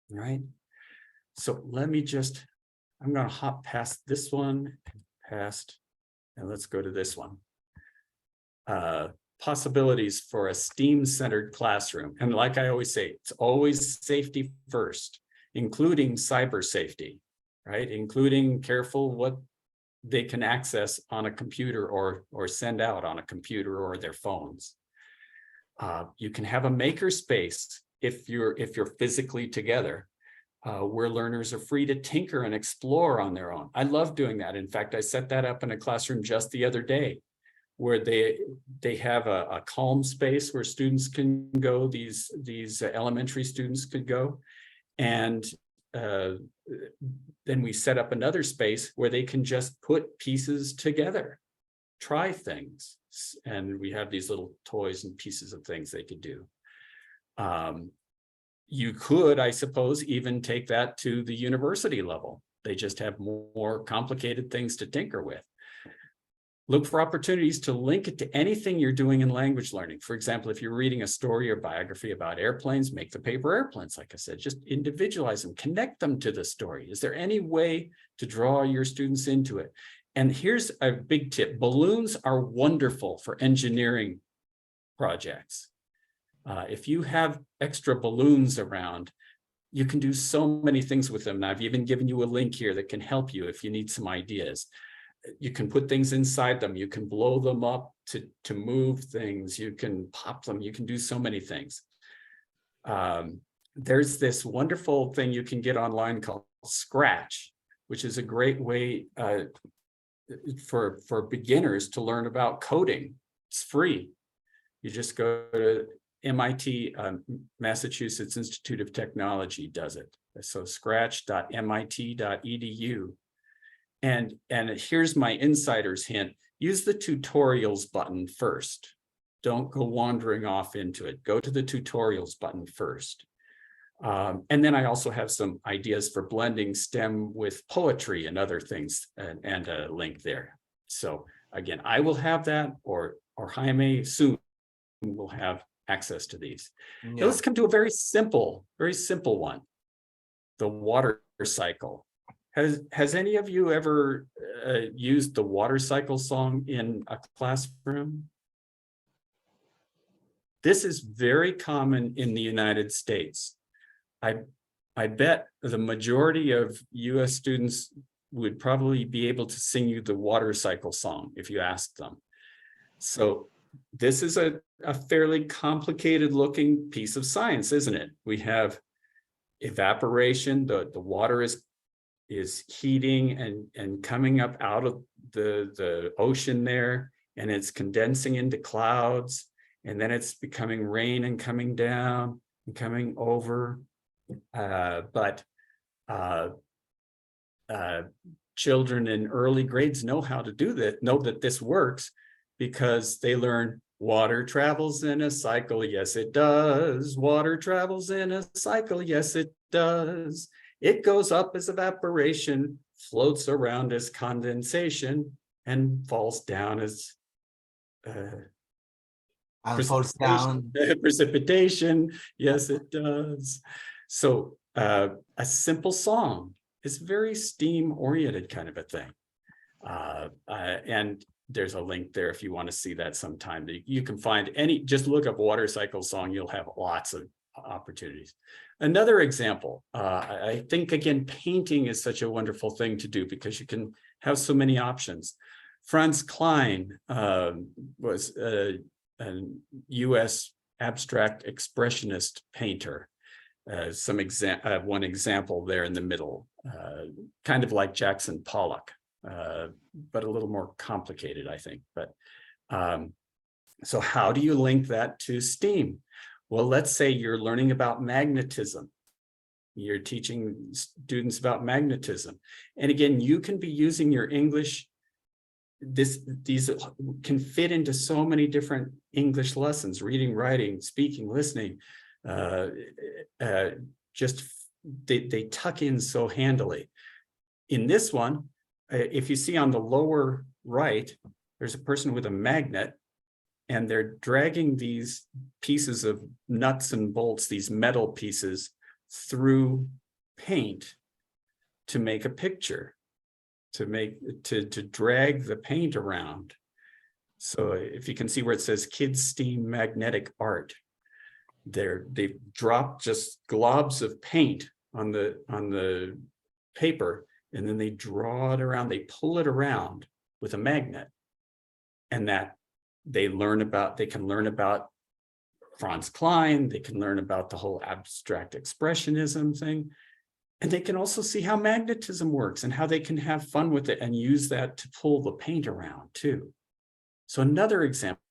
right? So let me just, I'm going to hop past this one, and let's go to this one. Possibilities for a STEAM-centered classroom. And like I always say, it's always safety first, including cyber safety, right? Including careful what they can access on a computer or send out on a computer or their phones. You can have a maker space if you're physically together, where learners are free to tinker and explore on their own. I love doing that. In fact, I set that up in a classroom just the other day, where they have a calm space where students can go, these elementary students could go. And then we set up another space where they can just put pieces together, try things. And we have these little toys and pieces of things they could do. You could, I suppose, even take that to the university level. They just have more complicated things to tinker with. Look for opportunities to link it to anything you're doing in language learning. For example, if you're reading a story or biography about airplanes, make the paper airplanes, like I said, just individualize them, connect them to the story. Is there any way to draw your students into it? And here's a big tip. Balloons are wonderful for engineering projects. If you have extra balloons around, you can do so many things with them. And I've even given you a link here that can help you if you need some ideas. You can put things inside them. You can blow them up to move things. You can pop them. You can do so many things. There's this wonderful thing you can get online called Scratch, which is a great way for beginners to learn about coding. It's free. You just go to MIT, Massachusetts Institute of Technology does it. So scratch.mit.edu. And here's my insider's hint. Use the tutorials button first. Don't go wandering off into it. Go to the tutorials button first. And then I also have some ideas for blending STEM with poetry and other things, and a link there. So again, I will have that, or Jaime soon will have access to these. Now let's come to a very simple one. The water cycle. Has any of you ever used the water cycle song in a classroom? This is very common in the United States. I bet the majority of US students would probably be able to sing you the water cycle song if you asked them. So this is a fairly complicated looking piece of science, isn't it? We have evaporation, the water is heating and coming up out of the ocean there, and it's condensing into clouds, and then it's becoming rain and coming down and coming over. But children in early grades know how to do that, know that this works, because they learn water travels in a cycle. Yes, it does. Water travels in a cycle. Yes, it does. It goes up as evaporation, floats around as condensation, and falls down as falls down. Precipitation. Yes, it does. So a simple song is very STEAM oriented kind of a thing. And there's a link there if you want to see that sometime. You can find just look up water cycle song, you'll have lots of opportunities. Another example, I think, again, painting is such a wonderful thing to do because you can have so many options. Franz Klein was a US abstract expressionist painter. One example there in the middle, kind of like Jackson Pollock, but a little more complicated, I think. But so how do you link that to STEAM? Well, let's say you're learning about magnetism. You're teaching students about magnetism. And again, you can be using your English. These can fit into so many different English lessons: reading, writing, speaking, listening. They tuck in so handily. In this one, if you see on the lower right, there's a person with a magnet, and they're dragging these pieces of nuts and bolts, these metal pieces, through paint to make a picture, to drag the paint around. So if you can see where it says Kids STEAM Magnetic Art, they've dropped just globs of paint on the paper, and then they draw it around, they pull it around with a magnet, and that they can learn about Franz Klein, they can learn about the whole abstract expressionism thing, and they can also see how magnetism works and how they can have fun with it and use that to pull the paint around too. So another example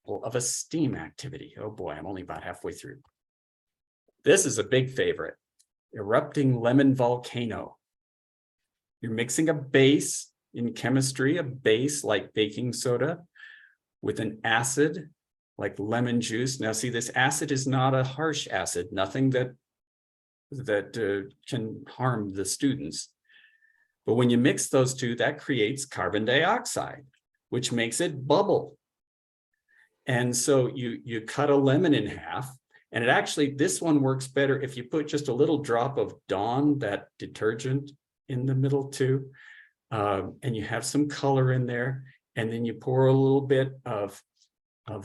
of a STEAM activity. Oh boy, I'm only about halfway through. This is a big favorite: erupting lemon volcano. You're mixing a base in chemistry, a base like baking soda, with an acid like lemon juice. Now see, this acid is not a harsh acid, nothing that can harm the students. But when you mix those two, that creates carbon dioxide, which makes it bubble. And so you cut a lemon in half, and it actually, this one works better if you put just a little drop of Dawn, that detergent, in the middle too, and you have some color in there, and then you pour a little bit of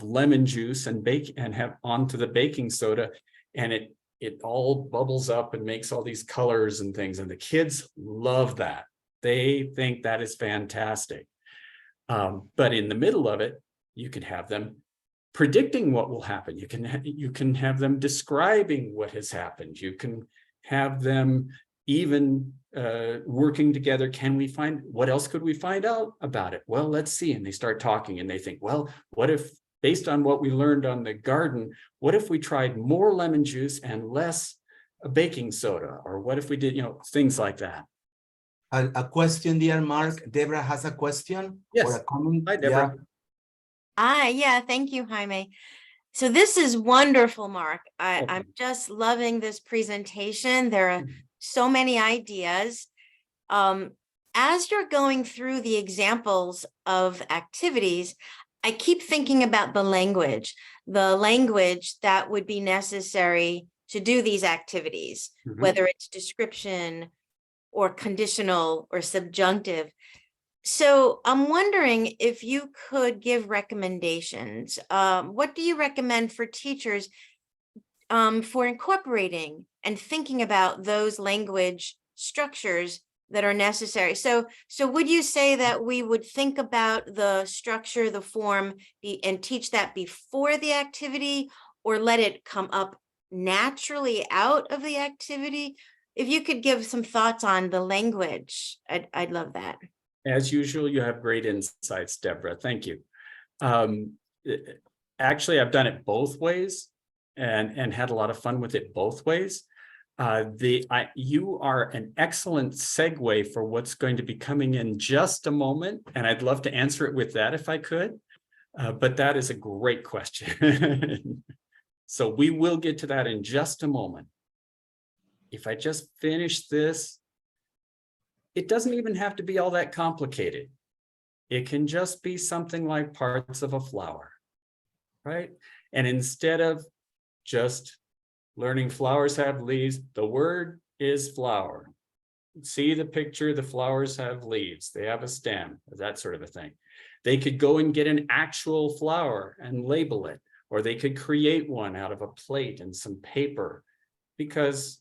lemon juice and have onto the baking soda, and it all bubbles up and makes all these colors and things, and the kids love that. They think that is fantastic. But in the middle of it, you can have them predicting what will happen. You can have them describing what has happened. You can have them even working together. What else could we find out about it? Well, let's see. And they start talking, and they think, well, what if, based on what we learned on the garden, what if we tried more lemon juice and less baking soda? Or what if we did, things like that. A question, dear Mark. Deborah has a question. Yes. Or a comment. Hi, Deborah. Yeah, thank you, Jaime. So this is wonderful, Mark. I'm Okay. just loving this presentation. There are so many ideas. As you're going through the examples of activities, I keep thinking about the language that would be necessary to do these activities, Mhm. whether it's description or conditional or subjunctive. So I'm wondering if you could give recommendations. What do you recommend for teachers for incorporating and thinking about those language structures that are necessary? So would you say that we would think about the structure, the form, and teach that before the activity, or let it come up naturally out of the activity? If you could give some thoughts on the language, I'd love that. As usual, you have great insights, Deborah. Thank you. Actually, I've done it both ways and had a lot of fun with it both ways. You are an excellent segue for what's going to be coming in just a moment, and I'd love to answer it with that if I could. But that is a great question. So we will get to that in just a moment. If I just finish this, it doesn't even have to be all that complicated. It can just be something like parts of a flower, right? And instead of just learning flowers have leaves, the word is flower. See the picture, the flowers have leaves, they have a stem, that sort of a thing. They could go and get an actual flower and label it, or they could create one out of a plate and some paper, because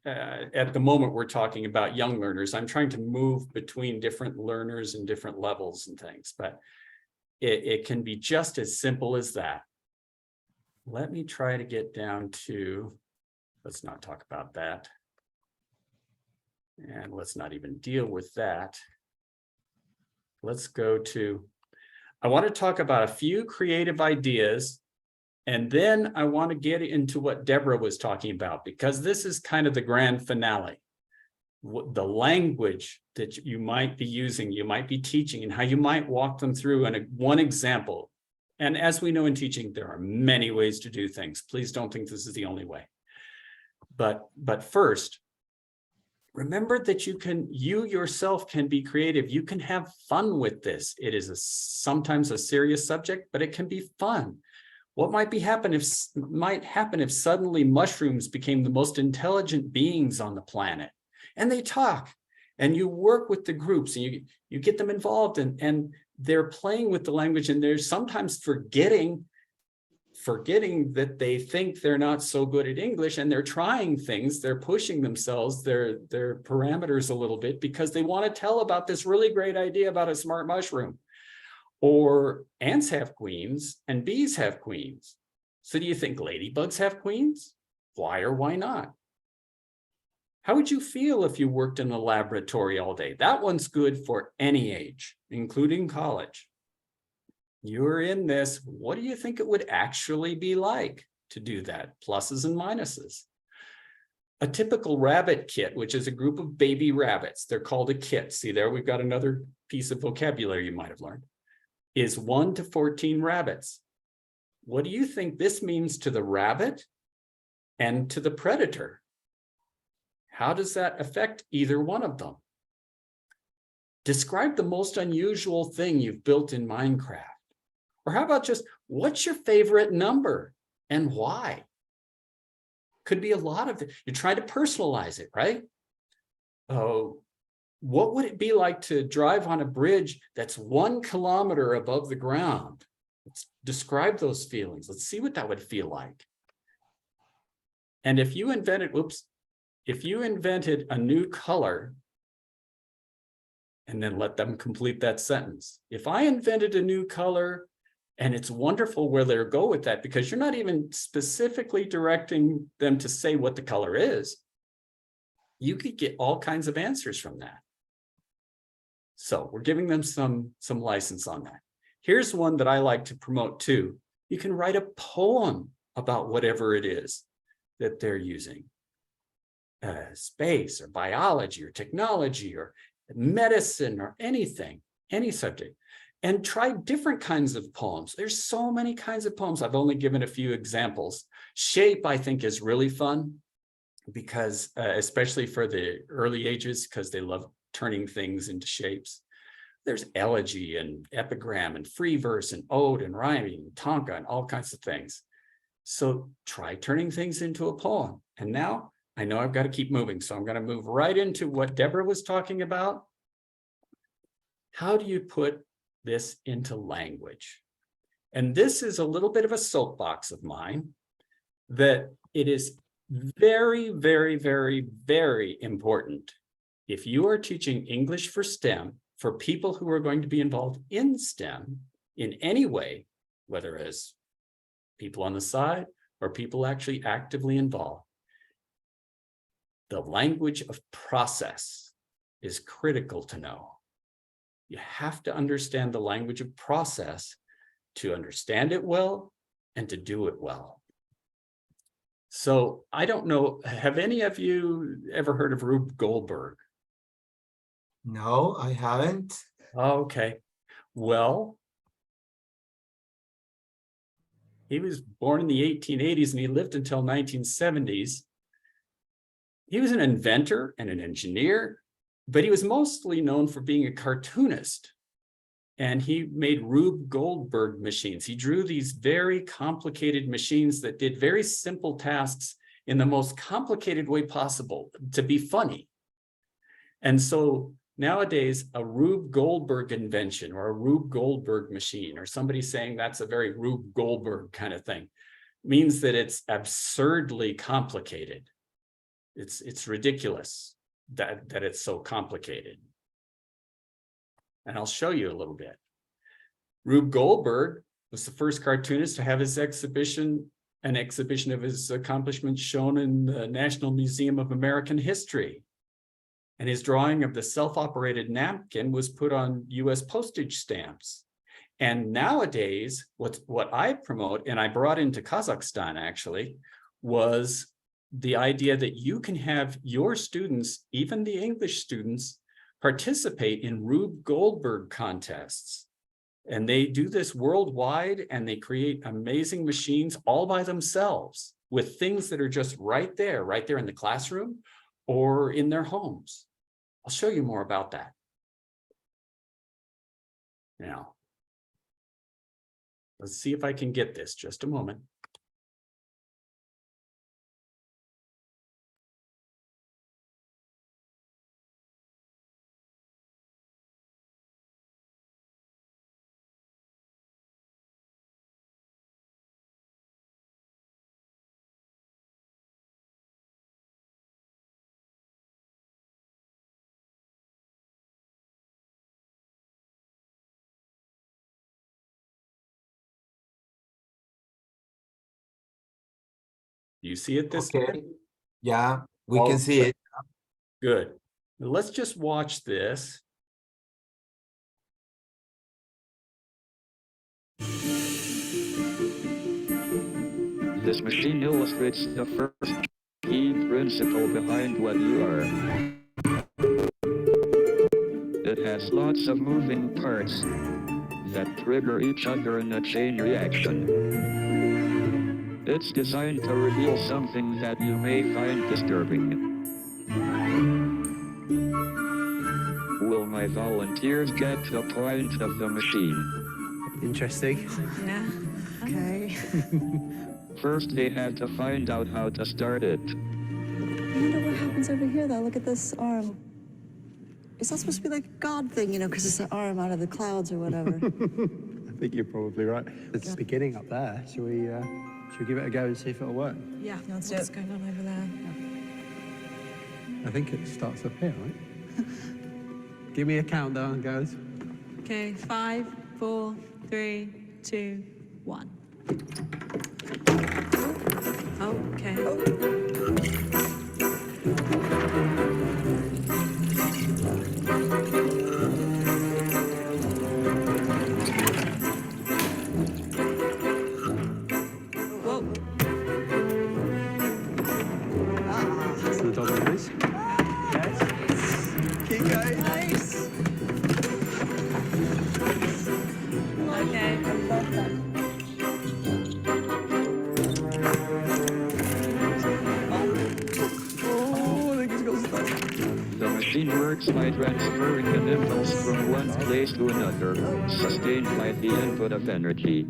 at the moment we're talking about young learners. I'm trying to move between different learners and different levels and things, but it can be just as simple as that. Let me try to get down to, let's not talk about that. And let's not even deal with that. Let's go to, I want to talk about a few creative ideas. And then I want to get into what Deborah was talking about, because this is kind of the grand finale. The language that you might be using, you might be teaching, and how you might walk them through in one example. And as we know in teaching, there are many ways to do things. Please don't think this is the only way. But first, remember that you yourself can be creative. You can have fun with this. It is sometimes a serious subject, but it can be fun. What might happen if suddenly mushrooms became the most intelligent beings on the planet, and they talk, and you work with the groups, and you get them involved, and they're playing with the language, and they're sometimes forgetting that they think they're not so good at English, and they're trying things, they're pushing themselves, their parameters a little bit, because they want to tell about this really great idea about a smart mushroom. Or ants have queens and bees have queens. So do you think ladybugs have queens? Why or why not? How would you feel if you worked in a laboratory all day? That one's good for any age, including college. You're in this, what do you think it would actually be like to do that? Pluses and minuses. A typical rabbit kit, which is a group of baby rabbits, they're called a kit. See there, we've got another piece of vocabulary you might have learned. Is 1 to 14 rabbits. What do you think this means to the rabbit and to the predator? How does that affect either one of them? Describe the most unusual thing you've built in Minecraft. Or how about just, what's your favorite number and why? Could be a lot of it. You're trying to personalize it, right? Oh, what would it be like to drive on a bridge that's 1 kilometer above the ground? Let's describe those feelings. Let's see what that would feel like. And if you invented, if you invented a new color, and then let them complete that sentence. If I invented a new color, and it's wonderful where they go with that, because you're not even specifically directing them to say what the color is. You could get all kinds of answers from that. So we're giving them some license on that. Here's one that I like to promote too. You can write a poem about whatever it is that they're using. Space or biology or technology or medicine or anything, any subject. And try different kinds of poems. There's so many kinds of poems. I've only given a few examples. Shape, I think, is really fun because especially for the early ages, because they love turning things into shapes. There's elegy and epigram and free verse and ode and rhyming and tanka and all kinds of things. So try turning things into a poem. And now I know I've got to keep moving. So I'm going to move right into what Deborah was talking about. How do you put this into language? And this is a little bit of a soapbox of mine, that it is very, very, very, very important if you are teaching English for STEM, for people who are going to be involved in STEM in any way, whether as people on the side or people actually actively involved, the language of process is critical to know. You have to understand the language of process to understand it well and to do it well. So I don't know, have any of you ever heard of Rube Goldberg? No, I haven't. Okay, well, he was born in the 1880s and he lived until 1970s. He was an inventor and an engineer, but he was mostly known for being a cartoonist. And he made Rube Goldberg machines. He drew these very complicated machines that did very simple tasks in the most complicated way possible to be funny. And so nowadays, a Rube Goldberg invention or a Rube Goldberg machine, or somebody saying that's a very Rube Goldberg kind of thing, means that it's absurdly complicated. It's ridiculous that it's so complicated. And I'll show you a little bit. Rube Goldberg was the first cartoonist to have his an exhibition of his accomplishments shown in the National Museum of American History. And his drawing of the self-operated napkin was put on US postage stamps. And nowadays, what I promote, and I brought into Kazakhstan actually, was the idea that you can have your students, even the English students, participate in Rube Goldberg contests. And they do this worldwide, and they create amazing machines all by themselves with things that are just right there in the classroom or in their homes. I'll show you more about that. Now, let's see if I can get this, just a moment. You see it this Okay. way? Yeah, we can see it. Good. Now let's just watch this. This machine illustrates the first key principle behind what you are. It has lots of moving parts that trigger each other in a chain reaction. It's designed to reveal something that you may find disturbing. Will my volunteers get the point of the machine? Interesting. Yeah. Okay. First, they had to find out how to start it. I wonder what happens over here, though. Look at this arm. It's not supposed to be like a God thing, you know, because it's an arm out of the clouds or whatever. I think you're probably right. It's beginning up there. Should we give it a go and see if it'll work? Yeah, let's do it. What's going on over there? I think it starts up here, right? Give me a countdown, guys. Okay, 5, 4, 3, 2, 1. Okay. machine works by transferring an impulse from one place to another, sustained by the input of energy.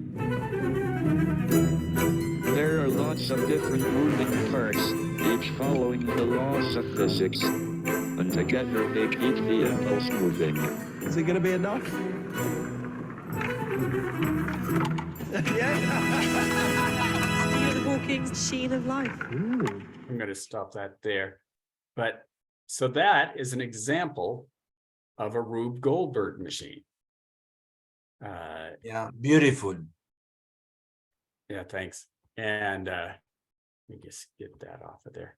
There are lots of different moving parts, each following the laws of physics, and together they keep the impulse moving. Is it going to be enough? Stephen Hawking's machine of life. I'm going to stop that there. But so that is an example of a Rube Goldberg machine. Yeah, beautiful. Yeah, thanks. And let me just get that off of there.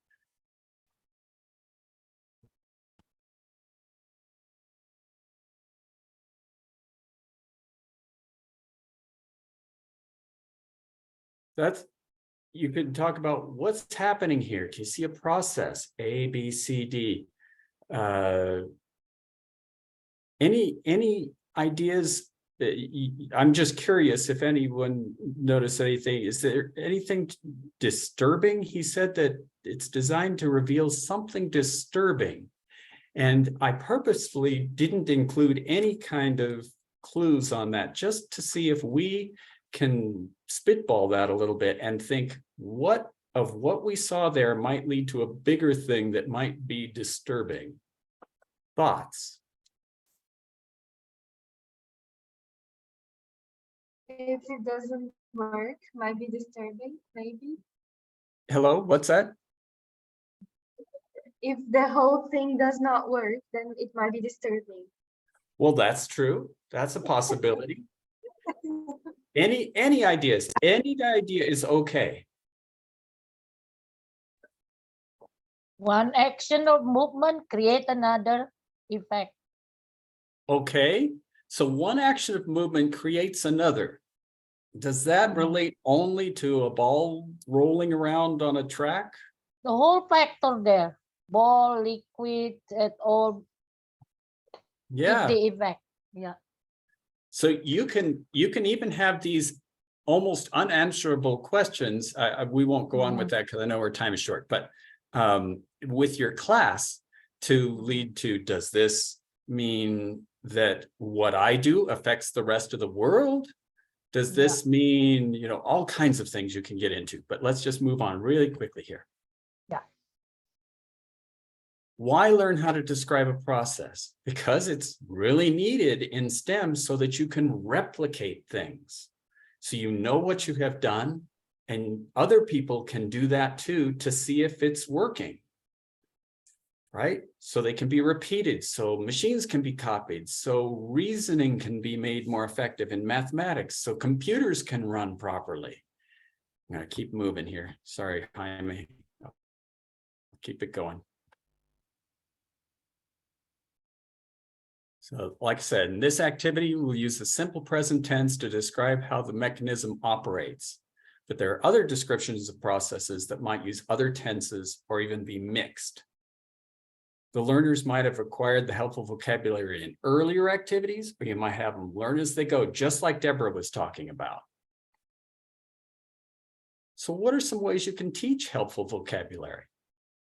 That's, you could talk about what's happening here. Do you see a process? A, B, C, D. Any ideas? I'm just curious if anyone noticed anything. Is there anything disturbing? He said that it's designed to reveal something disturbing. And I purposefully didn't include any kind of clues on that, just to see if we can spitball that a little bit and think what we saw there might lead to a bigger thing that might be disturbing. Thoughts? If it doesn't work, might be disturbing, maybe. Hello, what's that? If the whole thing does not work, then it might be disturbing. Well, that's true. That's a possibility. Any ideas? Any idea is okay. One action or movement create another effect. Okay, so one action of movement creates another. Does that relate only to a ball rolling around on a track? The whole factor there, ball, liquid, and all. Yeah. The effect. Yeah. So you can even have these almost unanswerable questions. We won't go on with that because I know our time is short, but with your class to lead to, does this mean that what I do affects the rest of the world? Does this mean, you know, all kinds of things you can get into, but let's just move on really quickly here. Yeah. Why learn how to describe a process? Because it's really needed in STEM so that you can replicate things. So you know what you have done and other people can do that too to see if it's working. Right? So they can be repeated, so machines can be copied, so reasoning can be made more effective in mathematics, so computers can run properly. I'm going to keep moving here. Sorry, Jaime. I'll keep it going. So like I said, in this activity, we'll use the simple present tense to describe how the mechanism operates. But there are other descriptions of processes that might use other tenses or even be mixed. The learners might have acquired the helpful vocabulary in earlier activities, or you might have them learn as they go, just like Deborah was talking about. So what are some ways you can teach helpful vocabulary?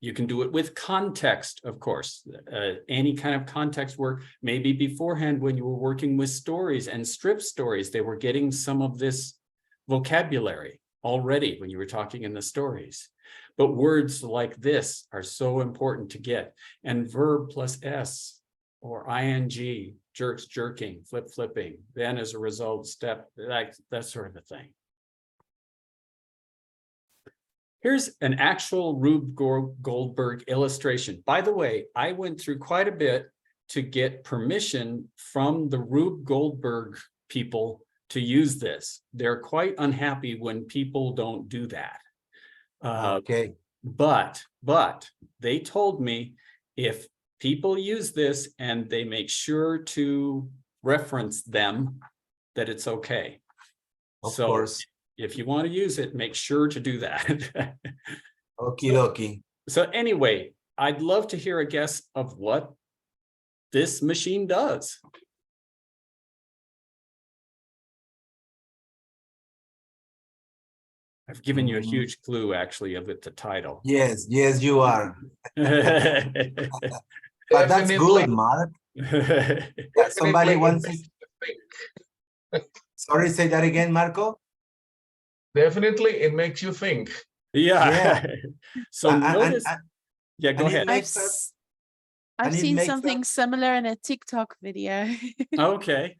You can do it with context, of course. Any kind of context work, maybe beforehand when you were working with stories and strip stories, they were getting some of this vocabulary already when you were talking in the stories. But words like this are so important to get. And verb plus S or ing, jerks, jerking, flip, flipping, then as a result, step, that sort of a thing. Here's an actual Rube Goldberg illustration. By the way, I went through quite a bit to get permission from the Rube Goldberg people to use this. They're quite unhappy when people don't do that. Okay. But they told me if people use this and they make sure to reference them, that it's okay. Of course. If you want to use it, make sure to do that. Okie dokie. So anyway, I'd love to hear a guess of what this machine does. I've given you a huge clue, actually, of it, the title. Yes, you are. But that's Definitely. good, Mark. Definitely Somebody it wants makes to, you think. sorry, say that again, Marco. Definitely, it makes you think. Yeah. So And- notice, and- yeah, go and it ahead. makes us, I've and it seen makes something us, similar in a TikTok video. Okay.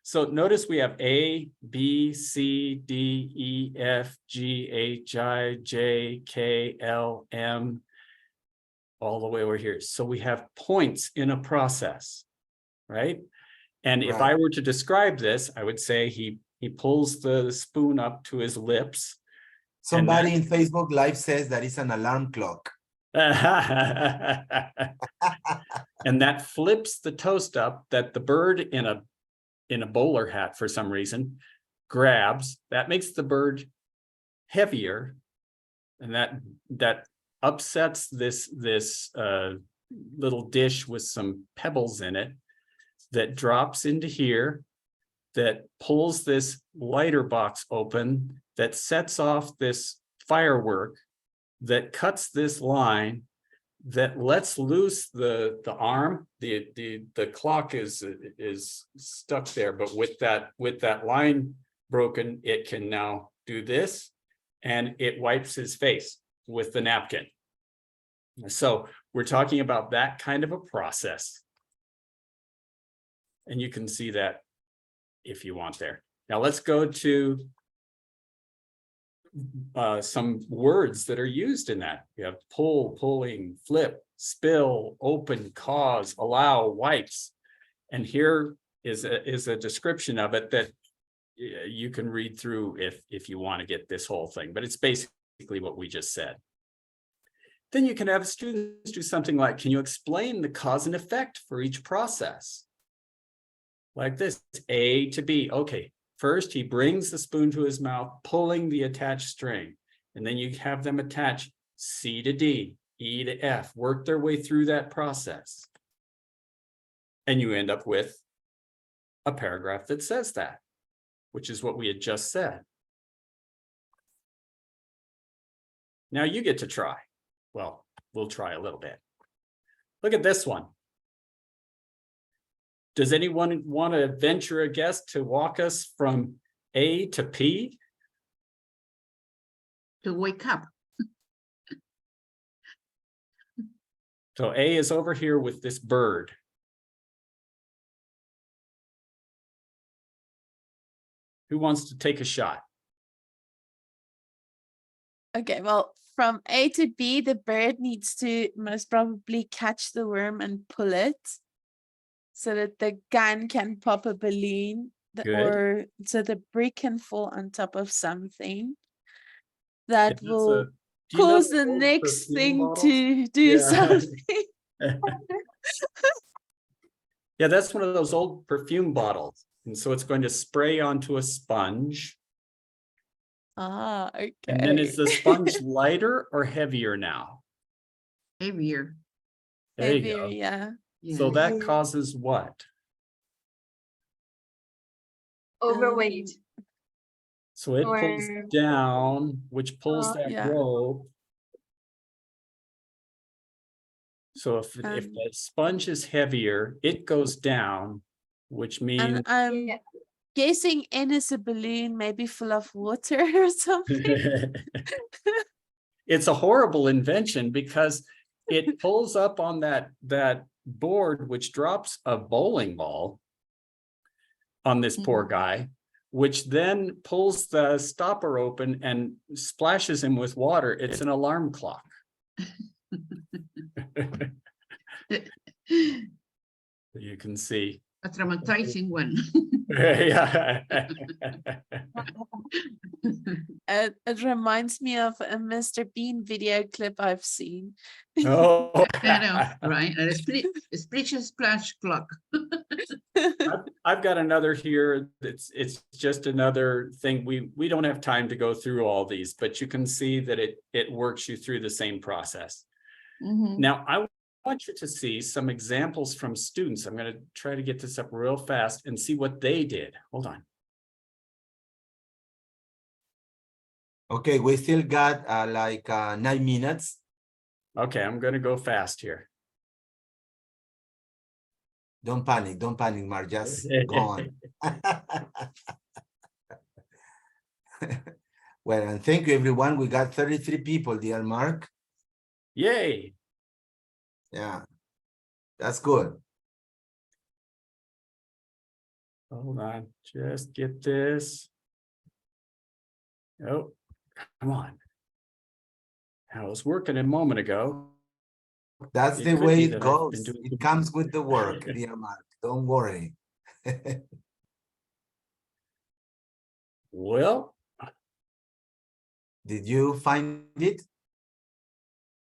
So notice we have A, B, C, D, E, F, G, H, I, J, K, L, M, all the way over here. So we have points in a process, right? And if I right. were to describe this, I would say he pulls the spoon up to his lips. And Somebody in Facebook Live says that it's an alarm clock. and that flips the toast up that the bird in a bowler hat for some reason grabs. That makes the bird heavier, and that upsets this little dish with some pebbles in it that drops into here, that pulls this lighter box open, that sets off this firework, that cuts this line, that lets loose the arm. The clock is stuck there, but with that line broken, it can now do this, and it wipes his face with the napkin. So we're talking about that kind of a process, and you can see that if you want there. Now let's go to some words that are used in that. You have pull, pulling, flip, spill, open, cause, allow, wipes. And here is a description of it that you can read through if you want to get this whole thing, but it's basically what we just said. Then you can have students do something like, can you explain the cause and effect for each process? Like this, A to B. Okay, first he brings the spoon to his mouth, pulling the attached string, and then you have them attach C to D, E to F, work their way through that process. And you end up with a paragraph that says that, which is what we had just said. Now you get to try. Well, we'll try a little bit. Look at this one. Does anyone want to venture a guess to walk us from A to P? To wake up. So A is over here with this bird. Who wants to take a shot? Okay, well, from A to B, the bird needs to most probably catch the worm and pull it so that the gun can pop a balloon, Good. or so the brick can fall on top of something that will cause the next thing to do something. Yeah, that's one of those old perfume bottles. And so it's going to spray onto a sponge. Ah, okay. And then is the sponge lighter or heavier now? Heavier. There you Heavier, go. yeah. So that causes what? Overweight. So it pulls Or- down, which pulls that yeah. rope. So if the sponge is heavier, it goes down, which means And I'm guessing N is a balloon, maybe full of water or something. it's a horrible invention because it pulls up on that board, which drops a bowling ball on this poor guy, which then pulls the stopper open and splashes him with water. It's an alarm clock. You can see. A traumatizing one. Yeah. It reminds me of a Mr. Bean video clip I've seen. Oh, I know, right? A splish splash clock. I've got another here. It's just another thing. We don't have time to go through all these, but you can see that it works you through the same process. Now, I want you to see some examples from students. I'm going to try to get this up real fast and see what they did. Hold on. Okay, we still got 9 minutes. Okay, I'm going to go fast here. Don't panic, Mark, just go on. Well, and thank you, everyone. We got 33 people, dear Mark. Yay. Yeah, that's good. Hold on, just get this. Oh, come on. I was working a moment ago. That's It the could way be it that I've been goes. doing It comes with the work, dear Mark. Don't worry. Well, did you find it?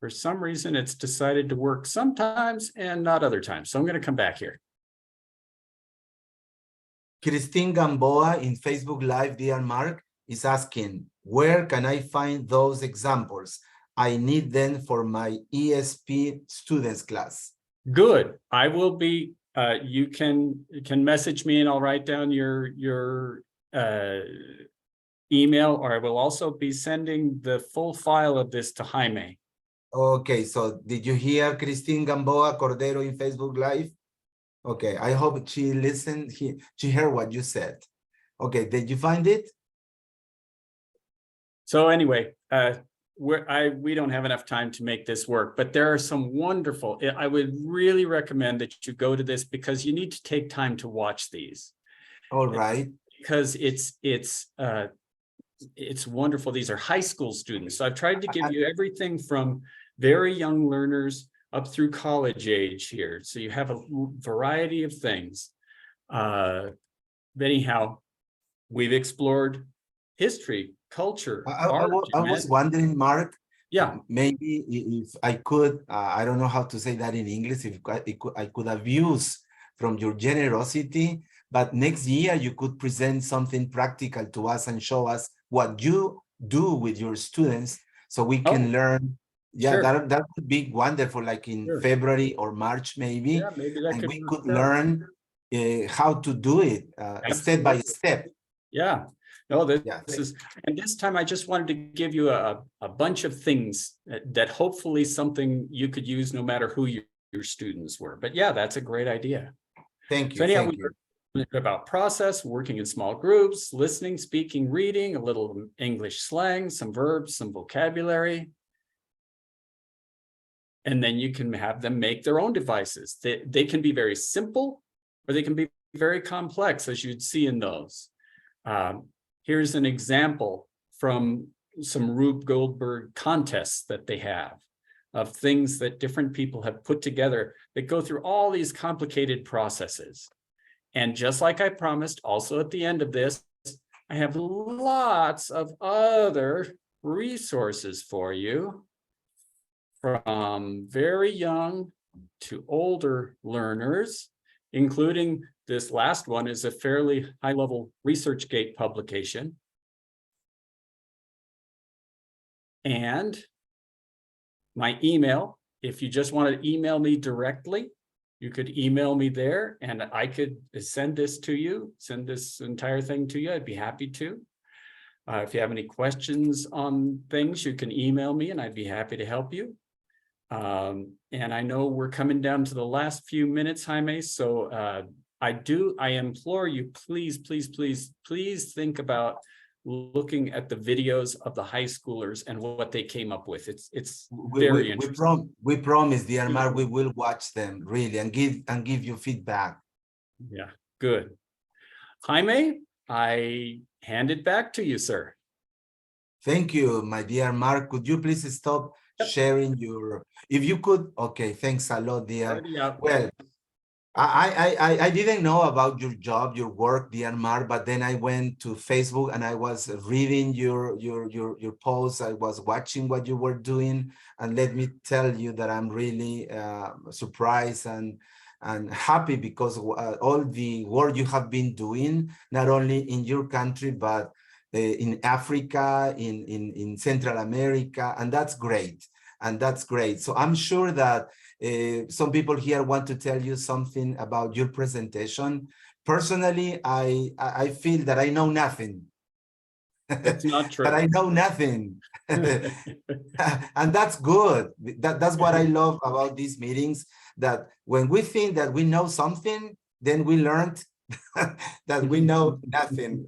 For some reason, it's decided to work sometimes and not other times. So I'm going to come back here. Christine Gamboa in Facebook Live, dear Mark, is asking, where can I find those examples? I need them for my ESP students class. Good. I will be, you can message me and I'll write down your email, or I will also be sending the full file of this to Jaime. Okay, so did you hear Christine Gamboa Cordero in Facebook Live? Okay, I hope she listened, she heard what you said. Okay, did you find it? So anyway, we don't have enough time to make this work, but there are some wonderful, I would really recommend that you go to this because you need to take time to watch these. All right. Because it's wonderful. These are high school students. So I've tried to give you everything from very young learners up through college age here. So you have a variety of things. Anyhow, we've explored history, culture, art. I was wondering, Mark, yeah, maybe if I could, I don't know how to say that in English, if I could have used from your generosity, but next year you could present something practical to us and show us what you do with your students so we can learn. Yeah, sure. that would be wonderful, like in February or March, maybe. Yeah, maybe that and could we could learn how to do it step by step. Yeah, no, this is, and this time I just wanted to give you a bunch of things that hopefully something you could use no matter who your students were. But yeah, that's a great idea. Thank you. So anyhow, thank you. About process, working in small groups, listening, speaking, reading, a little English slang, some verbs, some vocabulary. And then you can have them make their own devices. They can be very simple or they can be very complex, as you'd see in those. Here's an example from some Rube Goldberg contests that they have of things that different people have put together that go through all these complicated processes. And just like I promised, also at the end of this, I have lots of other resources for you from very young to older learners, including this last one is a fairly high-level ResearchGate publication. And my email, if you just want to email me directly, you could email me there and I could send this to you, send this entire thing to you. I'd be happy to. If you have any questions on things, you can email me and I'd be happy to help you. And I know we're coming down to the last few minutes, Jaime. So I implore you, please, please, please, please think about looking at the videos of the high schoolers and what they came up with. It's very interesting. We promise, dear Mark, we will watch them really and give you feedback. Yeah, good. Jaime, I hand it back to you, sir. Thank you, my dear Mark. Could you please stop sharing your, if you could, okay, thanks a lot, dear. Well, I didn't know about your job, your work, dear Mark, but then I went to Facebook and I was reading your posts. I was watching what you were doing, and let me tell you that I'm really surprised and happy because all the work you have been doing, not only in your country, but in Africa, in Central America, and that's great. And that's great. So I'm sure that some people here want to tell you something about your presentation. Personally, I feel that I know nothing. That's not true. But I know nothing. And that's good. That's what I love about these meetings, that when we think that we know something, then we learned that we know nothing.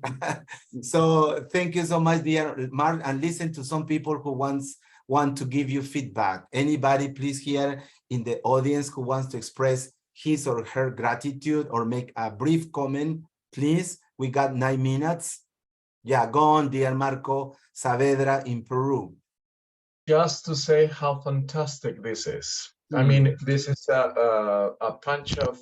So thank you so much, dear Mark, and listen to some people who want to give you feedback. Anybody, please, here in the audience who wants to express his or her gratitude or make a brief comment, please. We got 9 minutes. Yeah, go on, dear Marco Saavedra in Peru. Just to say how fantastic this is. I mean, this is a bunch of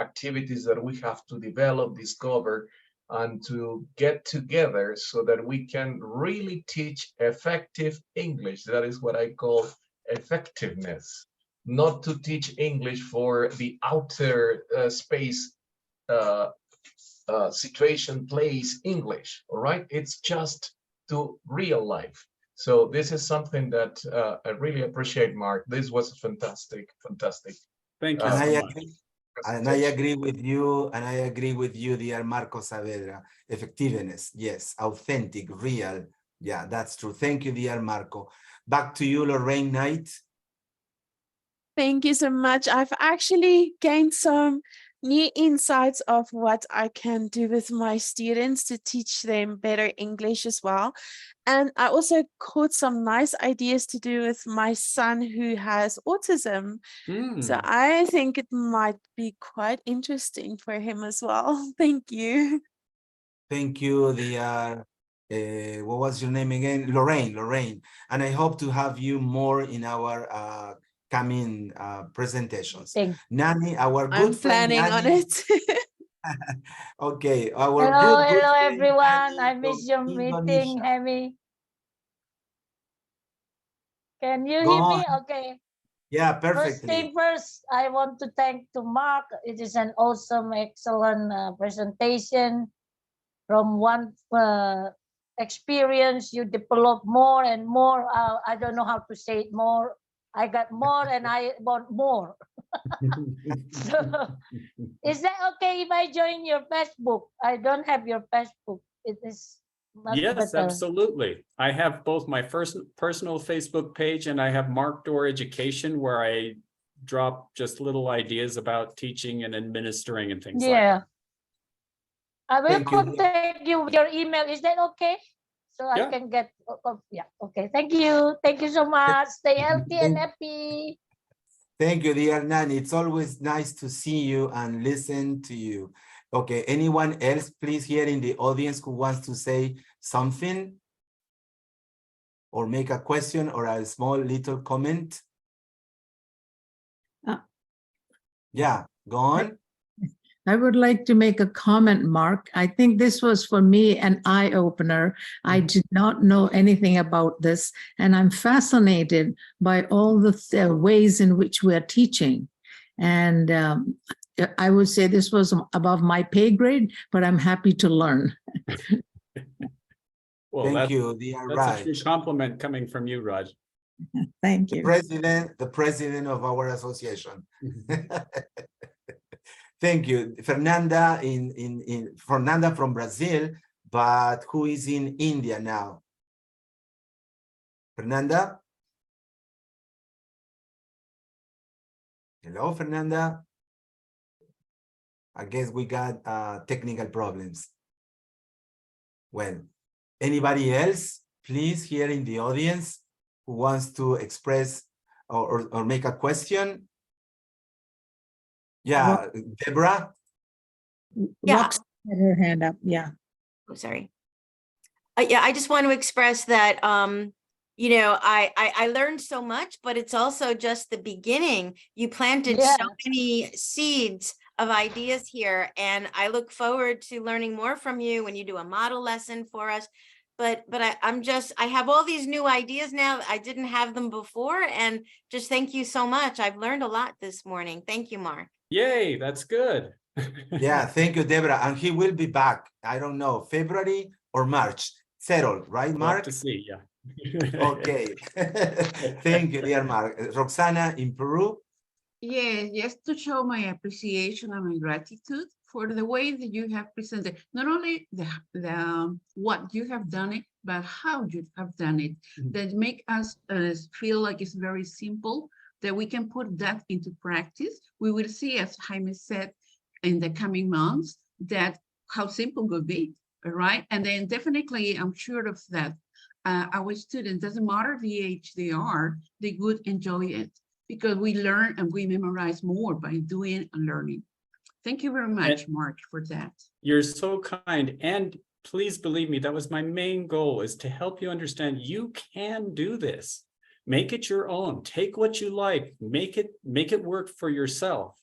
activities that we have to develop, discover, and to get together so that we can really teach effective English. That is what I call effectiveness. Not to teach English for the outer space situation, place English, all right? It's just to real life. So this is something that I really appreciate, Mark. This was fantastic. Thank you so much. And I agree with you, dear Marco Saavedra. Effectiveness, yes, authentic, real. Yeah, that's true. Thank you, dear Marco. Back to you, Lorraine Knight. Thank you so much. I've actually gained some new insights of what I can do with my students to teach them better English as well. And I also caught some nice ideas to do with my son who has autism. So I think it might be quite interesting for him as well. Thank you. Thank you, dear, what was your name again? Lorraine. And I hope to have you more in our coming presentations. Nani, our good friend planning Nani. on it. Okay, our Hello, good hello friend everyone. Nani I miss your from meeting, Indonesia. Hemi. Can you Go hear on. me? Okay. Yeah, First perfectly. thing first, I want to thank to Mark. It is an awesome, excellent presentation. From one experience, you develop more and more. I don't know how to say it more. I got more and I want more. So, is that okay if I join your Facebook? I don't have your Facebook. It is much Yes, better. absolutely. I have both my first personal Facebook page and I have Mark Dorr Education, where I drop just little ideas about teaching and administering and things like that. I will Thank you. contact you with your email. Is that okay? So I can get, yeah, okay. Thank you. Thank you so much. Stay healthy and happy. Thank you, dear Nani. It's always nice to see you and listen to you. Okay, anyone else, please, here in the audience who wants to say something or make a question or a small little comment? Yeah, go on. I would like to make a comment, Mark. I think this was for me an eye-opener. I did not know anything about this, and I'm fascinated by all the ways in which we're teaching. And I would say this was above my pay grade, but I'm happy to learn. Well, Thank you, dear that's Raj. a true compliment coming from you, Raj. Thank you. The president of our association. Thank you, Fernanda. Fernanda from Brazil, but who is in India now? Fernanda. Hello, Fernanda. I guess we got technical problems. Well, anybody else, please, here in the audience who wants to express or make a question? Yeah, Deborah? Yeah. Rox had her hand up, yeah. Oh, sorry. Yeah, I just want to express that, you know, I learned so much, but it's also just the beginning. You planted so many seeds of ideas here, and I look forward to learning more from you when you do a model lesson for us. But I have all these new ideas now. I didn't have them before, and just thank you so much. I've learned a lot this morning. Thank you, Mark. Yay, that's good. Yeah, thank you, Deborah. And he will be back. I don't know, February or March. Settled, right, We'll have Mark? to see, yeah. Okay. Thank you, dear Mark. Roxana in Peru. Yes, just to show my appreciation and my gratitude for the way that you have presented, not only the what you have done it, but how you have done it, that make us feel like it's very simple. that we can put that into practice. We will see, as Jaime said, in the coming months, that how simple it will be, all right? And then definitely, I'm sure of that, our students, doesn't matter the age they are, they would enjoy it because we learn and we memorize more by doing and learning. Thank you very much, Mark, for that. You're so kind. And please believe me, that was my main goal, is to help you understand you can do this. Make it your own. Take what you like, make it work for yourself.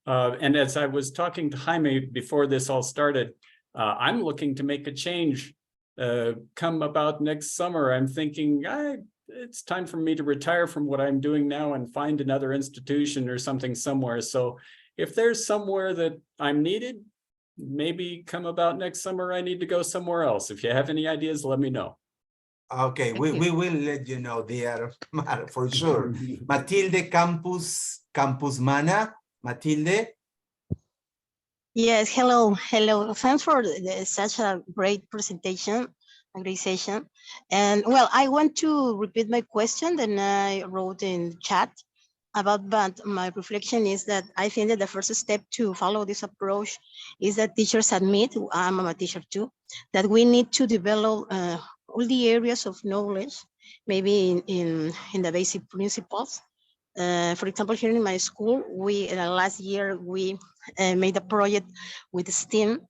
And as I was talking to Jaime before this all started, I'm looking to make a change come about next summer. I'm thinking it's time for me to retire from what I'm doing now and find another institution or something somewhere. So if there's somewhere that I'm needed, maybe come about next summer, I need to go somewhere else. If you have any ideas, let me know. Okay, we will let you know, dear, for sure. Matilde Campus Mana. Matilde. Yes, hello. Thanks for such a great presentation, a great session. And well, I want to repeat my question that I wrote in chat about, but my reflection is that I think that the first step to follow this approach is that teachers admit, I'm a teacher too, that we need to develop all the areas of knowledge, maybe in the basic principles. For example, here in my school, we last year we made a project with STEAM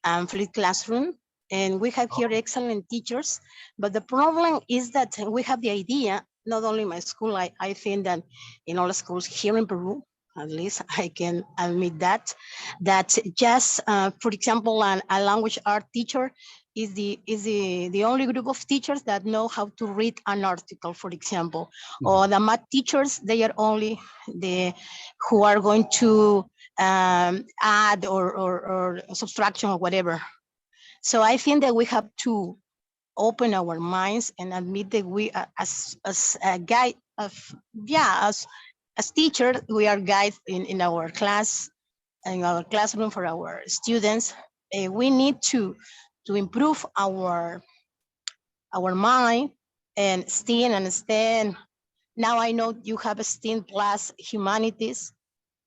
and flipped classroom, and we have here excellent teachers. But the problem is that we have the idea, not only in my school, I think that in all schools here in Peru, at least I can admit that just, for example, a language art teacher is the only group of teachers that know how to read an article, for example, or the math teachers, they are only who are going to add or subtraction or whatever. So I think that we have to open our minds and admit that we as a guide of, as teachers, we are guides in our class, in our classroom for our students. We need to improve our mind and STEAM and STEM. Now I know you have a STEAM plus humanities,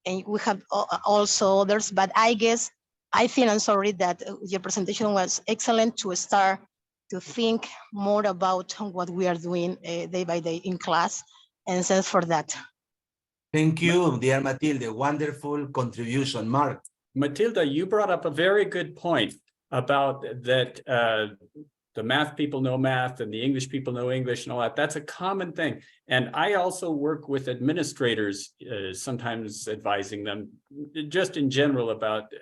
and we have also others, but I think, I'm sorry, that your presentation was excellent to start to think more about what we are doing day by day in class, and thanks for that. Thank you, dear Matilde. Wonderful contribution, Mark. Matilda, you brought up a very good point about that the math people know math and the English people know English and all that. That's a common thing. And I also work with administrators, sometimes advising them just in general about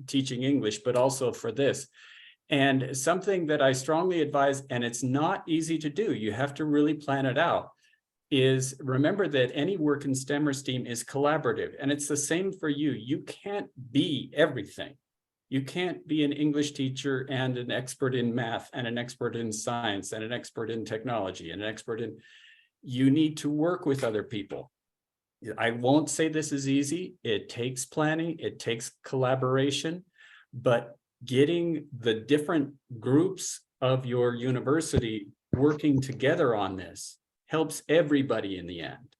teaching English, but also for this. And something that I strongly advise, and it's not easy to do, you have to really plan it out, is remember that any work in STEM or STEAM is collaborative. And it's the same for you. You can't be everything. You can't be an English teacher and an expert in math and an expert in science and an expert in technology and an expert in, you need to work with other people. I won't say this is easy. It takes planning, it takes collaboration, but getting the different groups of your university working together on this helps everybody in the end.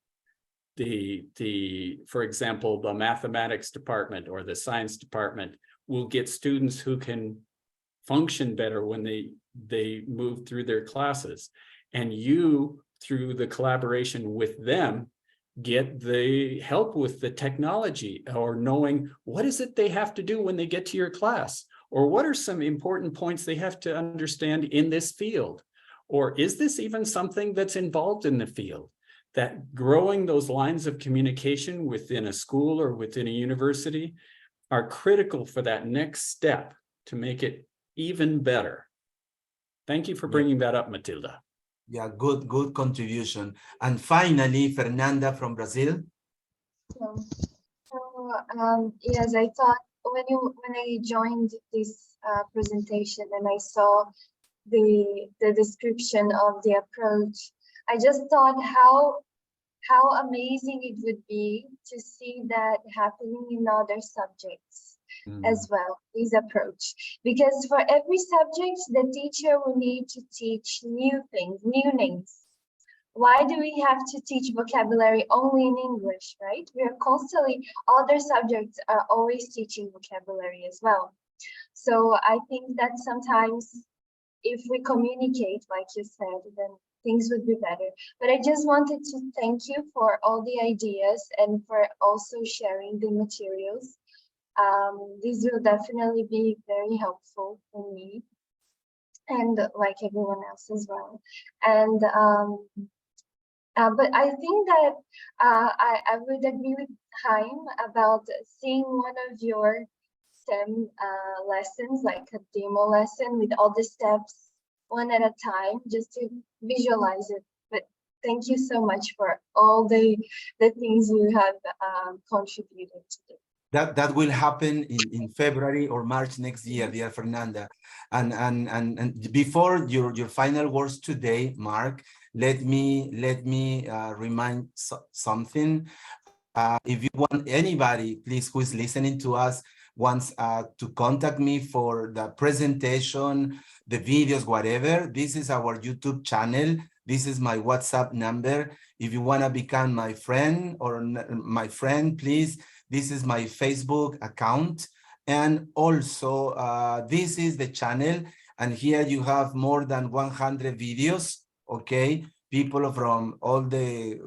For example, the mathematics department or the science department will get students who can function better when they move through their classes. And you, through the collaboration with them, get the help with the technology or knowing what is it they have to do when they get to your class, or what are some important points they have to understand in this field, or is this even something that's involved in the field? That growing those lines of communication within a school or within a university are critical for that next step to make it even better. Thank you for bringing that up, Matilda. Yeah, good contribution. And finally, Fernanda from Brazil. Yes, I thought when I joined this presentation and I saw the description of the approach, I just thought how amazing it would be to see that happening in other subjects as well, this approach. Because for every subject, the teacher will need to teach new things, new names. why do we have to teach vocabulary only in English, right? We are constantly, other subjects are always teaching vocabulary as well. So I think that sometimes if we communicate, like you said, then things would be better. But I just wanted to thank you for all the ideas and for also sharing the materials. These will definitely be very helpful for me and like everyone else as well. And but I think that I would agree with Chaim about seeing one of your STEM lessons, like a demo lesson with all the steps, one at a time, just to visualize it. But thank you so much for all the things you have contributed to. That will happen in February or March next year, dear Fernanda. And before your final words today, Mark, let me remind something. If you want anybody, please, who is listening to us, wants to contact me for the presentation, the videos, whatever, this is our YouTube channel. This is my WhatsApp number. If you want to become my friend or my friend, please, this is my Facebook account. And also, this is the channel. And here you have more than 100 videos, okay? People from all the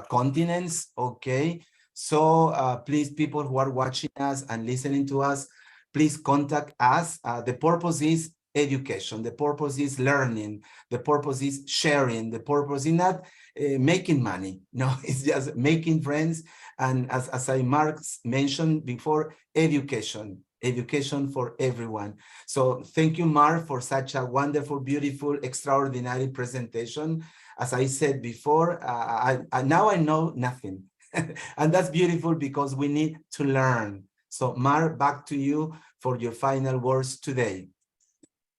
continents, okay? So please, people who are watching us and listening to us, please contact us. The purpose is education. The purpose is learning. The purpose is sharing. The purpose is not making money. No, it's just making friends. And as I mentioned before, education for everyone. So thank you, Mark, for such a wonderful, beautiful, extraordinary presentation. As I said before, now I know nothing. And that's beautiful because we need to learn. So Mark, back to you for your final words today.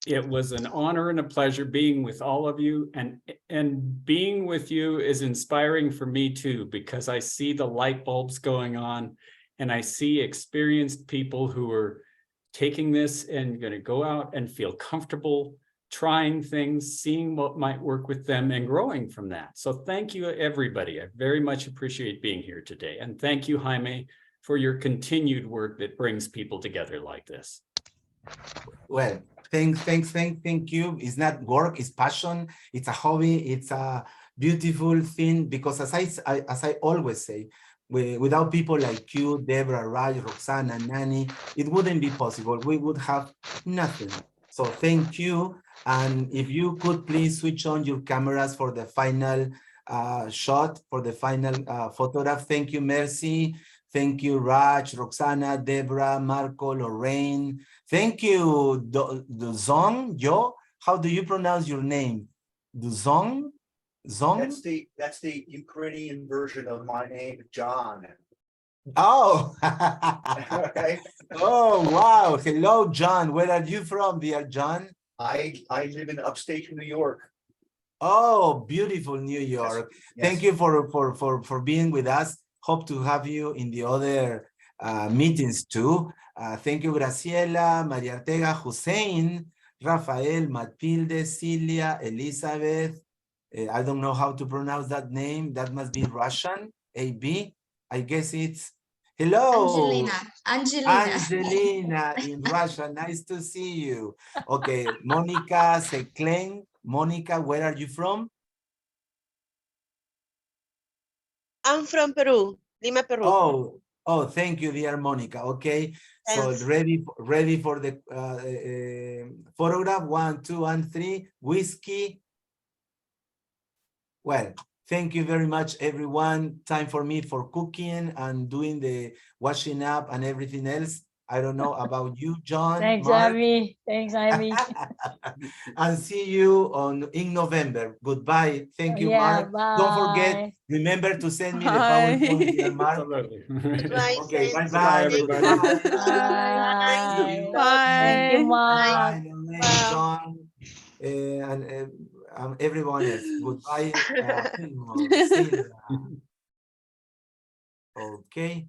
It was an honor and a pleasure being with all of you, and being with you is inspiring for me too, because I see the light bulbs going on and I see experienced people who are taking this and going to go out and feel comfortable trying things, seeing what might work with them and growing from that. So thank you, everybody. I very much appreciate being here today. And thank you, Jaime, for your continued work that brings people together like this. Well, thank you. It's not work, it's passion, it's a hobby, it's a beautiful thing, because as I always say, without people like you, Deborah, Raj, Roxana, Nani, it wouldn't be possible. We would have nothing. So thank you. And if you could please switch on your cameras for the final shot, for the final photograph. Thank you, Mercy. Thank you, Raj, Roxana, Deborah, Marco, Lorraine. Thank you, Duzong, Yo. How do you pronounce your name? Duzong? Zong? That's the Ukrainian version of my name, John. Oh, Okay. oh, wow. Hello, John. Where are you from, dear John? I live in upstate New York. Oh, beautiful New York. Yes. Thank you for being with us. Hope to have you in the other meetings too. Thank you, Graciela, Maria Ortega, Hussein, Rafael, Matilde, Celia, Elizabeth. I don't know how to pronounce that name. That must be Russian. AB. I guess it's hello. Angelina in Russia. Nice to see you. Okay, Monica Seklen. Monica, where are you from? I'm from Peru, Lima, Peru. Oh, thank you, dear Monica. Okay, so Thanks. ready for the photograph. 1, 2, and 3. Whiskey. Well, thank you very much, everyone. Time for me for cooking and doing the washing up and everything else. I don't know about you, John. Thanks, Mark. Amy. Thanks, Amy. And see you in November. Goodbye. Thank you, Yeah, Mark. Don't forget, bye. remember to send me the Bye. PowerPoint, dear Mark. Absolutely. Goodbye, Okay, thanks. bye-bye. everybody. Bye. Thank you, Bye. Mark. Bye, Lorraine, John, and everyone else. Goodbye. See you. Okay.